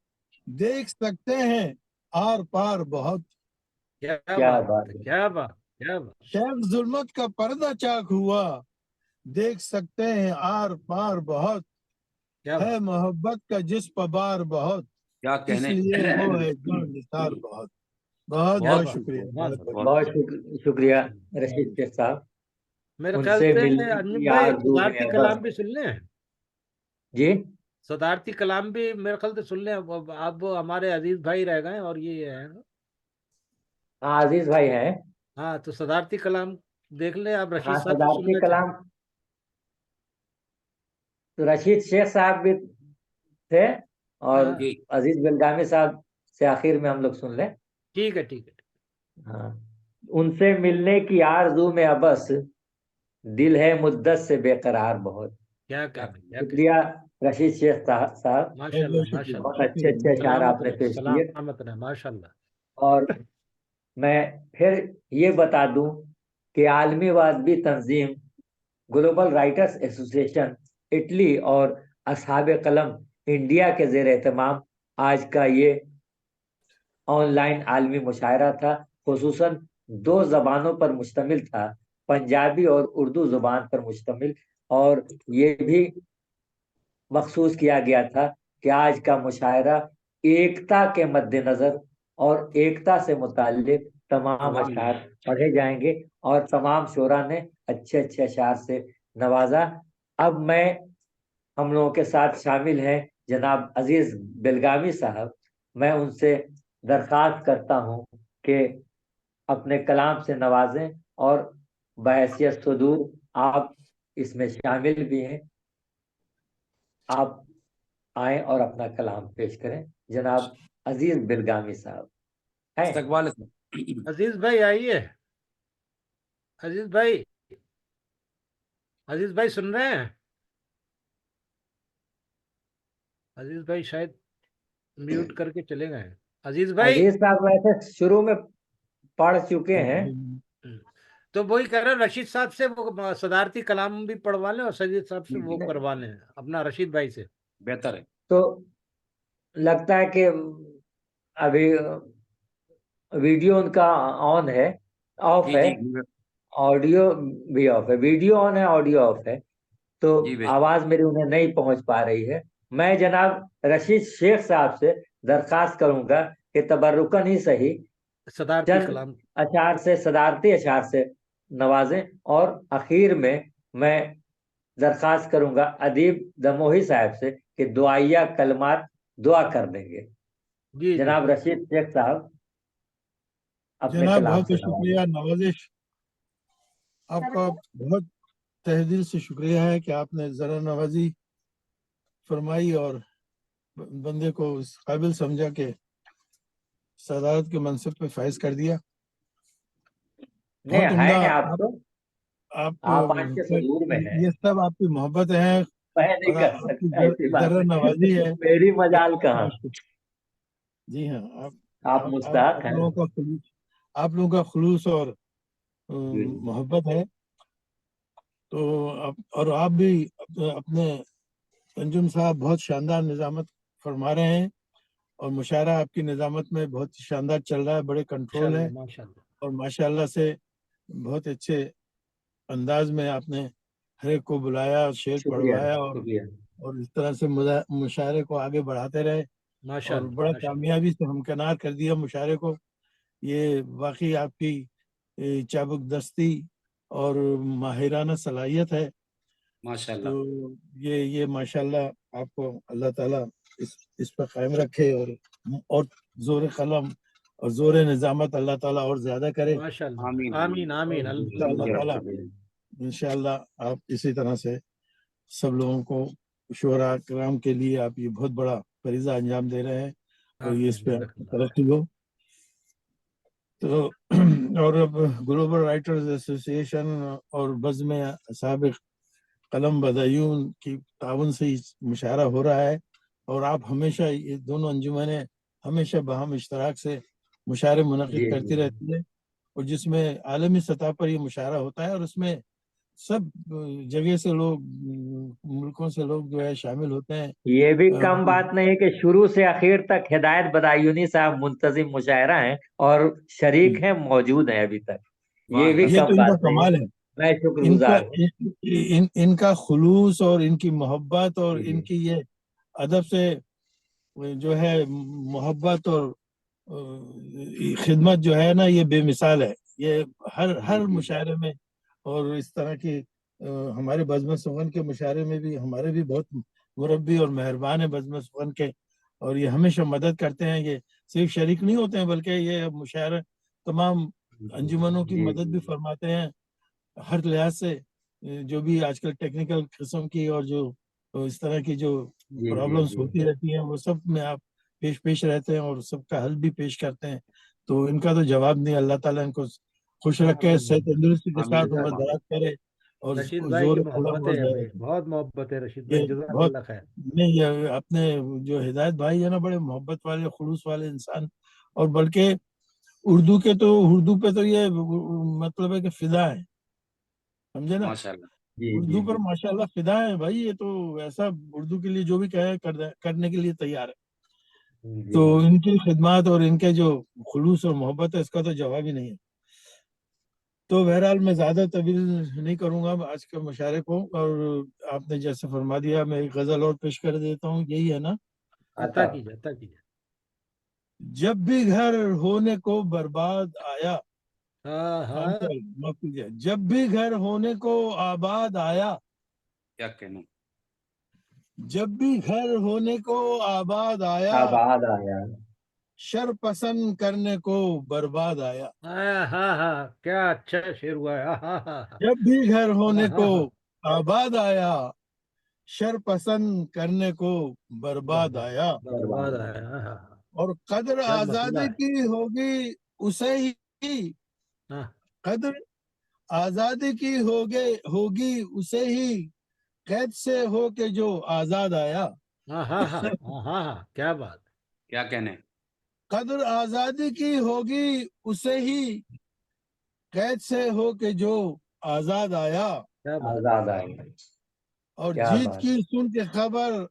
देख सकते हैं आर पार बहुत। क्या क्या बात बात है, है। क्या बात, क्या बात। शेख जुल्मत का पर्दा चाक हुआ, देख सकते हैं आर पार बहुत। क्या है बात। मोहब्बत का जिस पबार बहुत, क्या कहने। इसलिए वो है जो निसार बहुत। बहुत क्या बहुत बात, शुक्रिया, बहुत बहुत बहुत शुक्रिया रशीद शेख साहब। मेरे ख्याल उनसे से मिलने अंजुम की भाई आरज़ू में सदारती है कलाम बस। भी सुन लें, जी सदारती कलाम भी मेरे ख्याल से सुन लें। अब हमारे अजीज भाई रह गए और ये है। हाँ अजीज भाई हैं। हाँ, तो सदारती कलाम देख लें, आप रशीद हाँ साहब से सुन सदारती लेते हैं। कलाम, तो रशीद शेख साहब भी थे और हाँ, अजीज बिलगामी साहब से आखिर में हम लोग सुन लें। ठीक है, ठीक है। हाँ, उनसे मिलने की आरज़ू में अबस, दिल है मुद्दत से बेकरार बहुत। क्या कहना, क्या कहना। शुक्रिया रशीद शेख साहब, माशाल्लाह, शुक्रिया, माशाल्लाह। बहुत अच्छे अच्छे अशार सलामत आपने रहे, पेश किए। सलामत रहे, माशाल्लाह। और मैं फिर ये बता दूं कि आलमी वादबी तंजीम ग्लोबल राइटर्स एसोसिएशन इटली और असहाब कलम इंडिया के जेर एहतमाम आज का ये ऑनलाइन आलमी मुशायरा था। खुसूसन 2 ज़बानों पर मुश्तमिल था, पंजाबी और उर्दू ज़ुबान पर मुश्तमिल। और ये भी मखसूस किया गया था कि आज का मुशायरा एकता के मद्देनज़र और एकता से मुताल्लिक तमाम अशार पढ़े जाएंगे और तमाम शोरा ने अच्छे अच्छे अशार से नवाजा। अब मैं हम लोगों के साथ शामिल हैं जनाब अजीज बिलगामी साहब। मैं उनसे दरख्वास्त करता हूं कि अपने कलाम से नवाजें और बहैसियत सदूर आप इसमें शामिल भी हैं, आप आए और अपना कलाम पेश करें। जनाब अजीज बिलगामी साहब हैं। अजीज भाई आइए, अजीज भाई, अजीज भाई सुन रहे हैं? अजीज भाई शायद म्यूट करके चले गए हैं। अजीज भाई, अजीज साहब वैसे शुरू में पढ़ चुके हैं। तो वही कह रहे हैं, रशीद साहब से वो सदारती कलाम भी पढ़वा लें और सजीद साहब से वो करवा लें, अपना रशीद भाई से बेहतर है। तो लगता है कि अभी वीडियो उनका ऑन है, ऑफ है, ऑडियो भी ऑफ है। वीडियो ऑन है, ऑडियो ऑफ है, तो आवाज मेरी उन्हें नहीं पहुंच पा रही है। मैं जनाब रशीद शेख साहब से दरखास्त करूंगा कि तबर्रुकन ही सही सदारती चंद कलाम अशार से, सदारती अशार से नवाजें। और आखिर में मैं दरखास्त करूंगा अदीब दमोही साहब से कि दुआया कलमात दुआ कर देंगे। जी जनाब रशीद शेख साहब अपने जनाब कलाम बहुत से बहुत शुक्रिया, नवाजिश आपका बहुत तहे दिल से शुक्रिया है कि आपने जरा नवाजी फरमाई और बंदे को इस काबिल समझा के सदारत के मनसब पे फाइज कर दिया। बहुत उम्दा। आप तो आप आज के सदूर में है। ये सब आपकी मोहब्बत है, मैं नहीं और कर आपकी सकता ऐसी बात जरा नवाजी है। मेरी मजाल कहाँ। जी हाँ, आप मुस्तहक हैं। आप लोगों का खुलूस और जी। मोहब्बत है। तो और आप भी अपने अंजुम साहब बहुत शानदार निजामत फरमा रहे हैं, और मुशायरा आपकी निजामत में बहुत शानदार चल रहा है, बड़े कंट्रोल है, और माशाल्लाह से बहुत अच्छे अंदाज में आपने हर एक को बुलाया, शेर शुक्रिया पढ़वाया, शुक्रिया। और इस तरह से मुशायरे को आगे बढ़ाते रहे, और बड़ा कामयाबी से हमकिनार कर दिया मुशायरे को। ये वाकई आपकी चाबुक दस्ती और माहिराना सलाहियत है। माशाल्लाह। तो ये माशाल्लाह आपको अल्लाह ताला इस पर कायम रखे, और जोर कलम और जोर निजामत अल्लाह ताला और ज्यादा करे। आमीन आमीन आमीन। इंशाअल्लाह आप इसी तरह से सब लोगों को, शुहरा कराम के लिए आप ये बहुत बड़ा फरीजा अंजाम दे रहे हैं, और ये इस पे तरक्की हो। तो और अब ग्लोबल राइटर्स एसोसिएशन और बज़्म साबिक़ कलम बदायून की ताउन से मुशायरा हो रहा है, और आप हमेशा, ये दोनों अंजुमनें हमेशा बहम इश्तराक से मुशायरे मुनक़िद करती रहती है, और जिसमें आलमी सतह पर ये मुशायरा होता है, और उसमें सब जगह से लोग, मुल्कों से लोग जो है शामिल होते हैं। ये भी कम बात नहीं है कि शुरू से आखिर तक हिदायत बदायूनी साहब मुंतजिम मुशायरा हैं और शरीक हैं, मौजूद हैं अभी तक। ये भी ये कम तो इनका बात नहीं कमाल है। है। मैं शुक्रगुजार हूँ। इनका खुलूस और इनकी मोहब्बत और इनकी ये अदब से जो है मोहब्बत और खिदमत जो है ना, ये बेमिसाल है। ये हर मुशायरे में, और इस तरह की हमारे बज़्म सुगन के मुशायरे में भी हमारे भी बहुत मुरब्बी और मेहरबान है बज़्म सुगन के, और ये हमेशा मदद करते हैं। ये सिर्फ शरीक नहीं होते हैं, बल्कि ये मुशायरा तमाम अंजुमनों की मदद भी फरमाते हैं हर लिहाज से। जो भी आजकल टेक्निकल किस्म की और जो इस तरह की जो प्रॉब्लम्स होती रहती हैं, वो सब में आप पेश रहते हैं, और सबका हल भी पेश करते हैं। तो इनका तो जवाब नहीं। अल्लाह ताला इनको खुश रखे, सेहत तंदुरुस्ती के साथ उम्र दराज करे, और रशीद भाई जोर की कलम मोहब्बत और है हमें, बहुत मोहब्बत है रशीद भाई, ये बहुत जज़ाकल्लाह खैर। नहीं, ये अपने जो हिदायत भाई है ना, बड़े मोहब्बत वाले खुलूस वाले इंसान, और बल्कि उर्दू पे तो ये मतलब है कि फिदा है, समझे ना। माशाल्लाह। उर्दू पर माशाल्लाह फिदा है भाई। ये तो ऐसा उर्दू के लिए जो भी कहे करने के लिए तैयार है। तो इनकी खिदमत और इनके जो खुलूस और मोहब्बत है, इसका तो जवाब ही नहीं है। तो बहरहाल मैं ज्यादा तवील नहीं करूंगा आज के मुशायरे को, और आपने जैसे फरमा दिया, मैं एक गजल और पेश कर देता हूँ। यही है ना, अता कीजिए। जब भी घर होने को बर्बाद आया, हाँ माफ कीजिए, जब भी घर होने को आबाद आया, क्या कहना। जब भी घर होने को आबाद आया, शर पसंद करने को बर्बाद आया। हाँ, क्या अच्छा शेर हुआ है। जब भी घर होने को आबाद आया, शर पसंद करने को बर्बाद आया। और कदर आजादी की होगी उसे ही, कदर आजादी की होगी उसे ही, कैद से हो के जो आजाद आया। क्या बात, क्या कहने। कदर आजादी की होगी उसे ही, कैद से हो के जो आजाद आया। आजाद आया। और जीत की सुन के खबर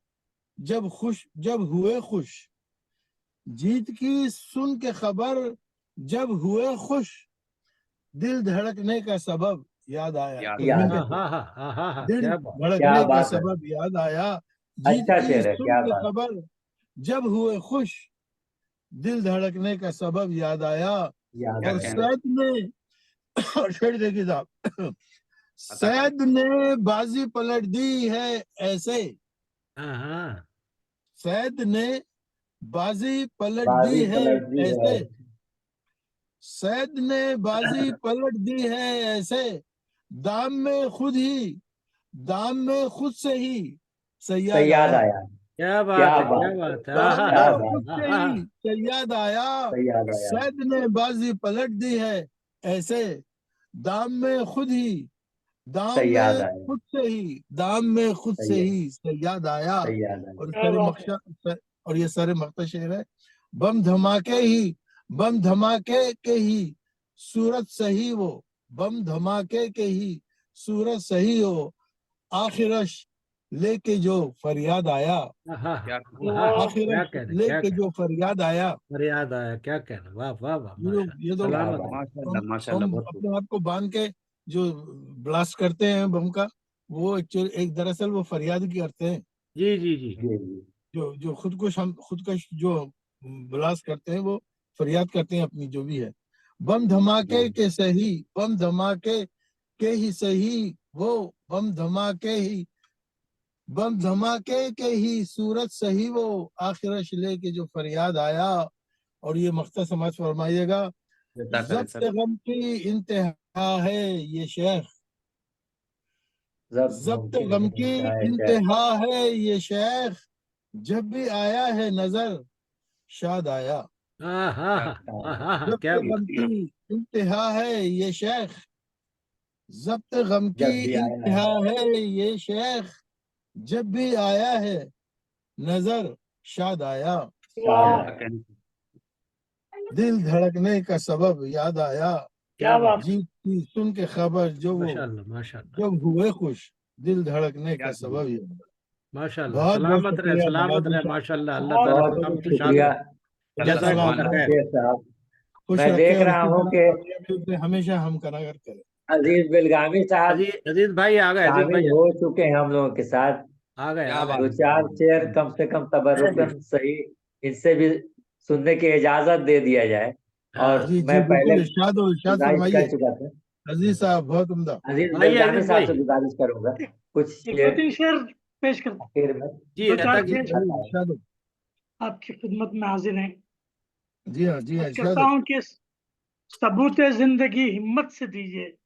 जब हुए खुश, जीत की सुन के खबर जब हुए खुश, दिल धड़कने का सबब याद आया। दिल धड़कने का सबब याद आया। जीत की सुन के खबर जब हुए खुश, दिल धड़कने का सबब याद आया। और सैद ने शेर देखिए साहब, सैद ने बाजी पलट दी है ऐसे, सैद ने बाजी पलट दी है ऐसे, सैद ने बाजी पलट दी है ऐसे, दाम में खुद से ही सैयाद आया। क्या बात है। खुद से ही सैयाद आया। सैद ने बाजी पलट दी है ऐसे, दाम में खुद दाम में खुद से ही, दाम में खुद से ही सयाद आया। और ये सारे मख्ता शेर है। बम धमाके के ही सूरत सही वो, बम धमाके के ही सूरत सही हो, आखिरश लेके जो फरियाद आया, आखिरश लेके जो फरियाद आया, क्या कहना, वाह वाह वाह, ये तो हम अपने आप को बांध के जो ब्लास्ट करते हैं बम का, वो एक्चुअली एक दरअसल वो फरियाद की करते हैं। जी जी जी, जो खुदकश जो ब्लास्ट करते हैं वो फरियाद करते हैं अपनी, जो भी है। बम धमाके के सही, बम धमाके के ही सही वो, बम धमाके के ही सूरत सही वो, आखिरश लेके जो फरियाद आया। और ये मख्ता समाज फरमाइएगा, ज़ब्त गम की इंतहा है ये शेख, ज़ब्त गम की इंतहा है ये शेख, जब भी आया है नजर शाद आया। ज़ब्त गम की इंतहा है ये शेख, ज़ब्त गम की इंतहा है ये शेख, जब भी आया है नजर शाद आया। दिल धड़कने का सबब याद आया, जीत की सुन के खबर जो वो जब हुए खुश, दिल धड़कने का सबब याद। माशाल्लाह, सलामत रहे माशाल्लाह, अल्लाह ताला बहुत शुक्रिया साहब। मैं देख रहा हूँ कि हमेशा हम कनागर करें। अजीज बेलगामी साहब, अजीज भाई आ गए, शामिल हो चुके हैं हम लोगों के साथ। आ गए। 2-4 शेर कम से कम तबर्रुकन सही, इनसे भी सुनने की इजाजत दे दिया जाए। और मैं पहले गुजारिश कर चुका था, अजीज साहब बहुत उम्दा, अजीज बेलगामी साहब से गुजारिश करूंगा कुछ शेर पेश कर आखिर में। आपकी खिदमत में हाजिर हैं। जी हाँ, जी हाँ। कहता हूँ कि सबूत जिंदगी हिम्मत से दीजिए,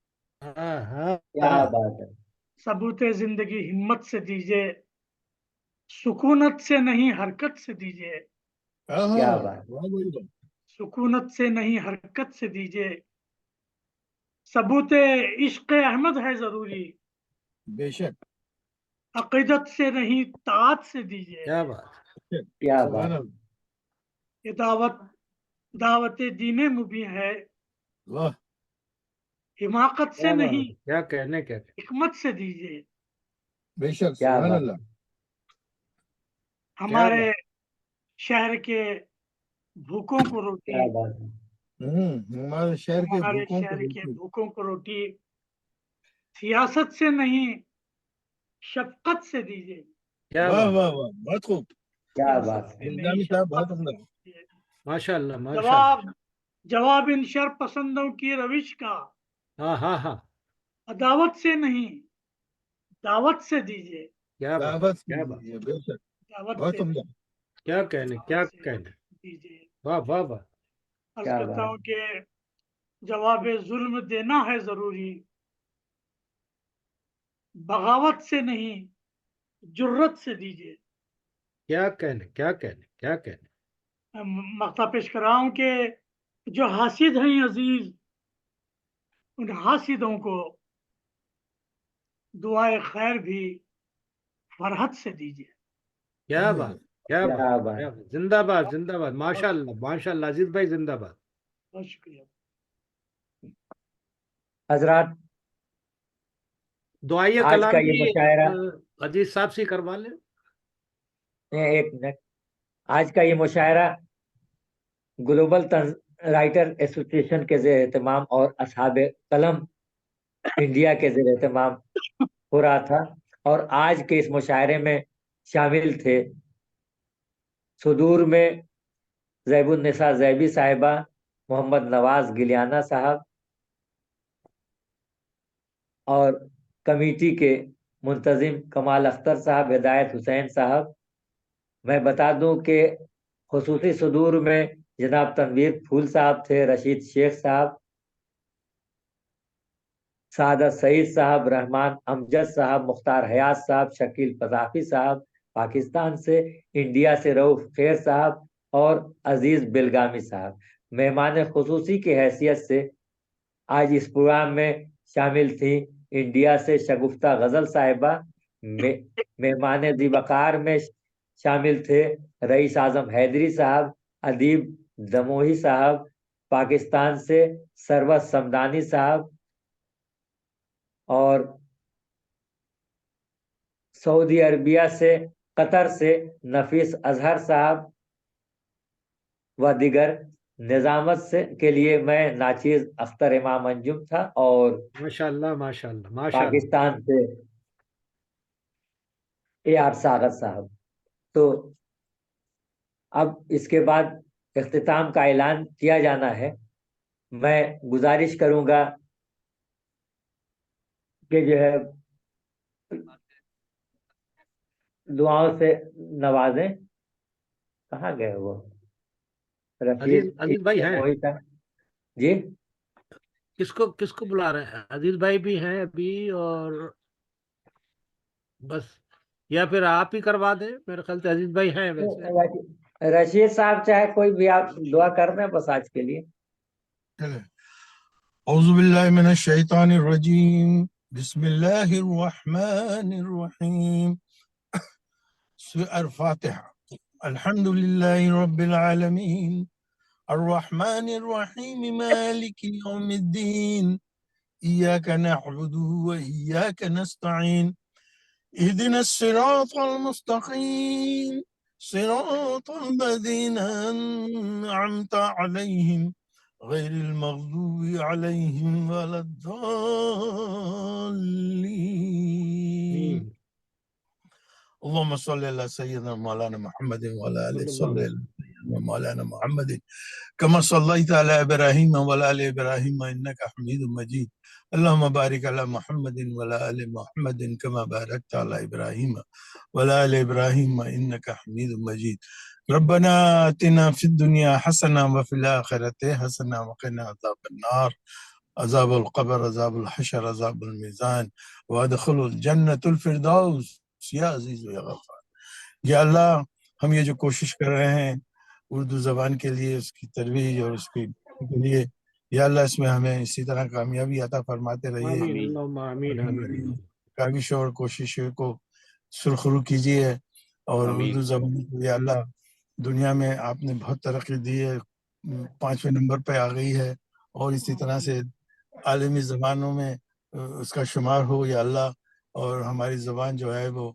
क्या बात है, सबूत जिंदगी हिम्मत से दीजिए, सुकूनत से नहीं हरकत से दीजिए, क्या बात, सुकूनत से नहीं हरकत से दीजिए, सबूत इश्क अहमद है जरूरी, बेशक, अकीदत से नहीं ताअत से दीजिए। क्या बात, क्या बात, ये दावत दीने मुबीन है, वाह, हिमाकत से नहीं क्या कहने, क्या हिकमत से दीजिए। बेशक, क्या सुभान बात, अल्लाह। हमारे शहर के भूखों को रोटी, क्या बात है, हमारे शहर के भूखों को रोटी, सियासत से नहीं शफकत से दीजिए। वाह वाह वाह, बहुत खूब, क्या बात है, बेलगामी साहब बहुत उम्दा, माशाल्लाह माशाल्लाह। जवाब इन शर पसंदों की रविश का, अदावत से नहीं दावत से दीजिए। क्या दावत क्या बात, बेशक, दावत बहुत से उम्दा, क्या कहने, क्या कहने, दीजिए। वाह वाह वाह। अर्ज करता हूँ कि जवाब जुल्म देना है जरूरी, बगावत से नहीं जुर्रत से दीजिए। क्या कहने, क्या कहने, क्या कहने। मक्ता पेश कर रहा हूँ कि जो हासिद हैं अजीज, उन हासिदों को दुआए खैर भी फरहत से दीजिए। क्या बात, क्या बात, जिंदाबाद जिंदाबाद, माशाल्लाह माशाल्लाह, अजीज भाई जिंदाबाद। बहुत शुक्रिया हजरात। दुआइया आज कलाम का ये भी मुशायरा, अजीज साहब से करवा ले। एक मिनट, आज का ये मुशायरा ग्लोबल राइटर एसोसिएशन के ज़ेर एहतमाम और असहाबे कलम इंडिया के ज़ेर एहतमाम हो रहा था। और आज के इस मुशायरे में शामिल थे सुदूर में ज़ैबुन्निसा ज़ैबी साहिबा, मोहम्मद नवाज गिलियाना साहब, और कमेटी के मुंतजिम कमाल अख्तर साहब, हिदायत हुसैन साहब। मैं बता दूं कि खुसूसी सुदूर में जनाब तनवीर फूल साहब थे, रशीद शेख साहब, सादत सईद साहब, रहमान अमजद साहब, मुख्तार हयात साहब, शकील पजाफी साहब पाकिस्तान से, इंडिया से रऊफ खैर साहब और अजीज बेलगामी साहब। मेहमान खुसूसी की हैसियत से आज इस प्रोग्राम में शामिल थी इंडिया से शगुफ्ता गजल साहिबा, मेहमान दिवकार में शामिल थे रईस आजम हैदरी साहब, अदीब दमोही साहब, पाकिस्तान से सरवत समदानी साहब, और सऊदी अरबिया से कतर से नफीस अजहर साहब व दिगर। निजामत से के लिए मैं नाचीज अख्तर इमाम अंजुम था, और माशाल्लाह माशाल्लाह माशाल्लाह। पाकिस्तान से AR सागर साहब। तो अब इसके बाद इख्तिताम का ऐलान किया जाना है। मैं गुजारिश करूंगा कि जो है दुआओं से नवाजें। कहाँ गए वो अजीज भाई हैं? वही था जी। किसको किसको बुला रहे हैं? अजीज भाई भी हैं अभी, और बस, या फिर आप ही करवा दें। मेरे ख्याल से अजीज भाई हैं वैसे। रशीद साहब चाहे कोई भी, आप दुआ कर दें बस आज के लिए। औज़ुबिल्लाहि मिनश शैतानिर रजीम, बिस्मिल्लाहिर रहमानिर रहीम। अल-फातिहा। अल्हम्दुलिल्लाहि रब्बिल आलमीन, अर्रहमानिर रहीम, मालिकि यौमिद्दीन, इय्याका नअबुदु व इय्याका नस्तईन, इहदिनस सिरातल मुस्तकीम, सिरातल लज़ीना अनअमता अलैहिम गैरिल मग़दूबि अलैहिम वलद्दाल्लीन। अल्लाहुम्मा सल्लि अला सय्यिदिना मौलाना मुहम्मद व अला आलि सय्यिदिना मौलाना मुहम्मद कमा सल्लैता अला इब्राहीम व अला आलि इब्राहीम इन्नका हमीदुम मजीद। अल्लाहुम्मा बारिक अला मुहम्मदिन व अला आलि मुहम्मदिन कमा बारकता अला इब्राहीम व अला आलि इब्राहीम इन्नका हमीदुम मजीद। रब्बना आतिना फिद दुनिया हसना व फिल आखिरति हसना व क़िना अज़ाबन नार, अज़ाबुल क़ब्र, अज़ाबुल हशर, अज़ाबुल मीज़ान, व अदखिलुल जन्नतुल फ़िरदौस या अज़ीज़ या गफ़ार। या अल्लाह, हम ये जो कोशिश कर रहे हैं उर्दू ज़बान के लिए, उसकी तरवीज और उसके लिए, या अल्लाह इसमें हमें इसी तरह कामयाबी अता फरमाते रहिए। काविश और कोशिशों को सुरखरू कीजिए, और उर्दू ज़बान को या अल्लाह दुनिया में आपने बहुत तरक्की दी है, 5वें नंबर पे आ गई है, और इसी तरह से आलमी ज़बानों में उसका शुमार हो या अल्लाह, और हमारी ज़बान जो है वो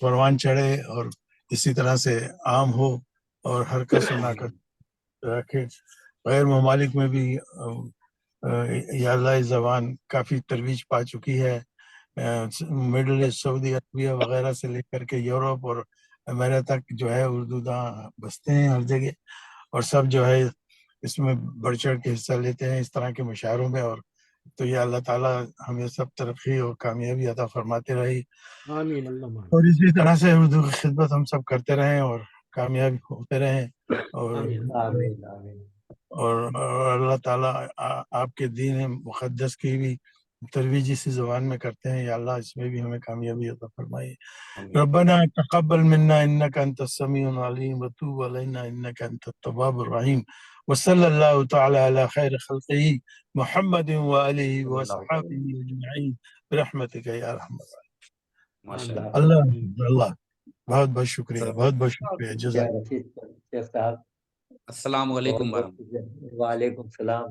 परवान चढ़े और इसी तरह से आम हो और हर कस ना कर रखे। गैर ममालिक में भी या अल्लाह ज़बान काफ़ी तरवीज पा चुकी है। मिडल ईस्ट, सऊदी अरबिया वगैरह से लेकर के यूरोप और अमेरिका तक जो है उर्दू दां बसते हैं हर जगह, और सब जो है इसमें बढ़ चढ़ के हिस्सा लेते हैं इस तरह के मुशायरों में। और तो ये अल्लाह ताला हमें सब तरक्की और कामयाबी अता फरमाते रहे, आमीन अल्लाह। और इसी तरह से उर्दू की खिदमत हम सब करते रहें और कामयाब होते रहें। और आमीन आमीन। और अल्लाह ताला आपके दीन मुक़द्दस की भी तरवीज इसी ज़बान में करते हैं, या अल्लाह इसमें भी हमें कामयाबी अता फरमाए। रब्बना तक़ब्बल मिन्ना इन्नका अंतस समीउल अलीम व तूब अलैना इन्नका अंतत तव्वाबुर रहीम। व सल्लल्लाहु तआला अला खैर खल्क़िही मुहम्मदिन व आलिहि व अस्हाबिही अजमईन बिरहमतिका या अरहमर राहिमीन। अल्लाह बहुत बहुत शुक्रिया, बहुत बहुत शुक्रिया। जज़ाक रशीद साहब, अस्सलाम वालेकुम। वालेकुम सलाम।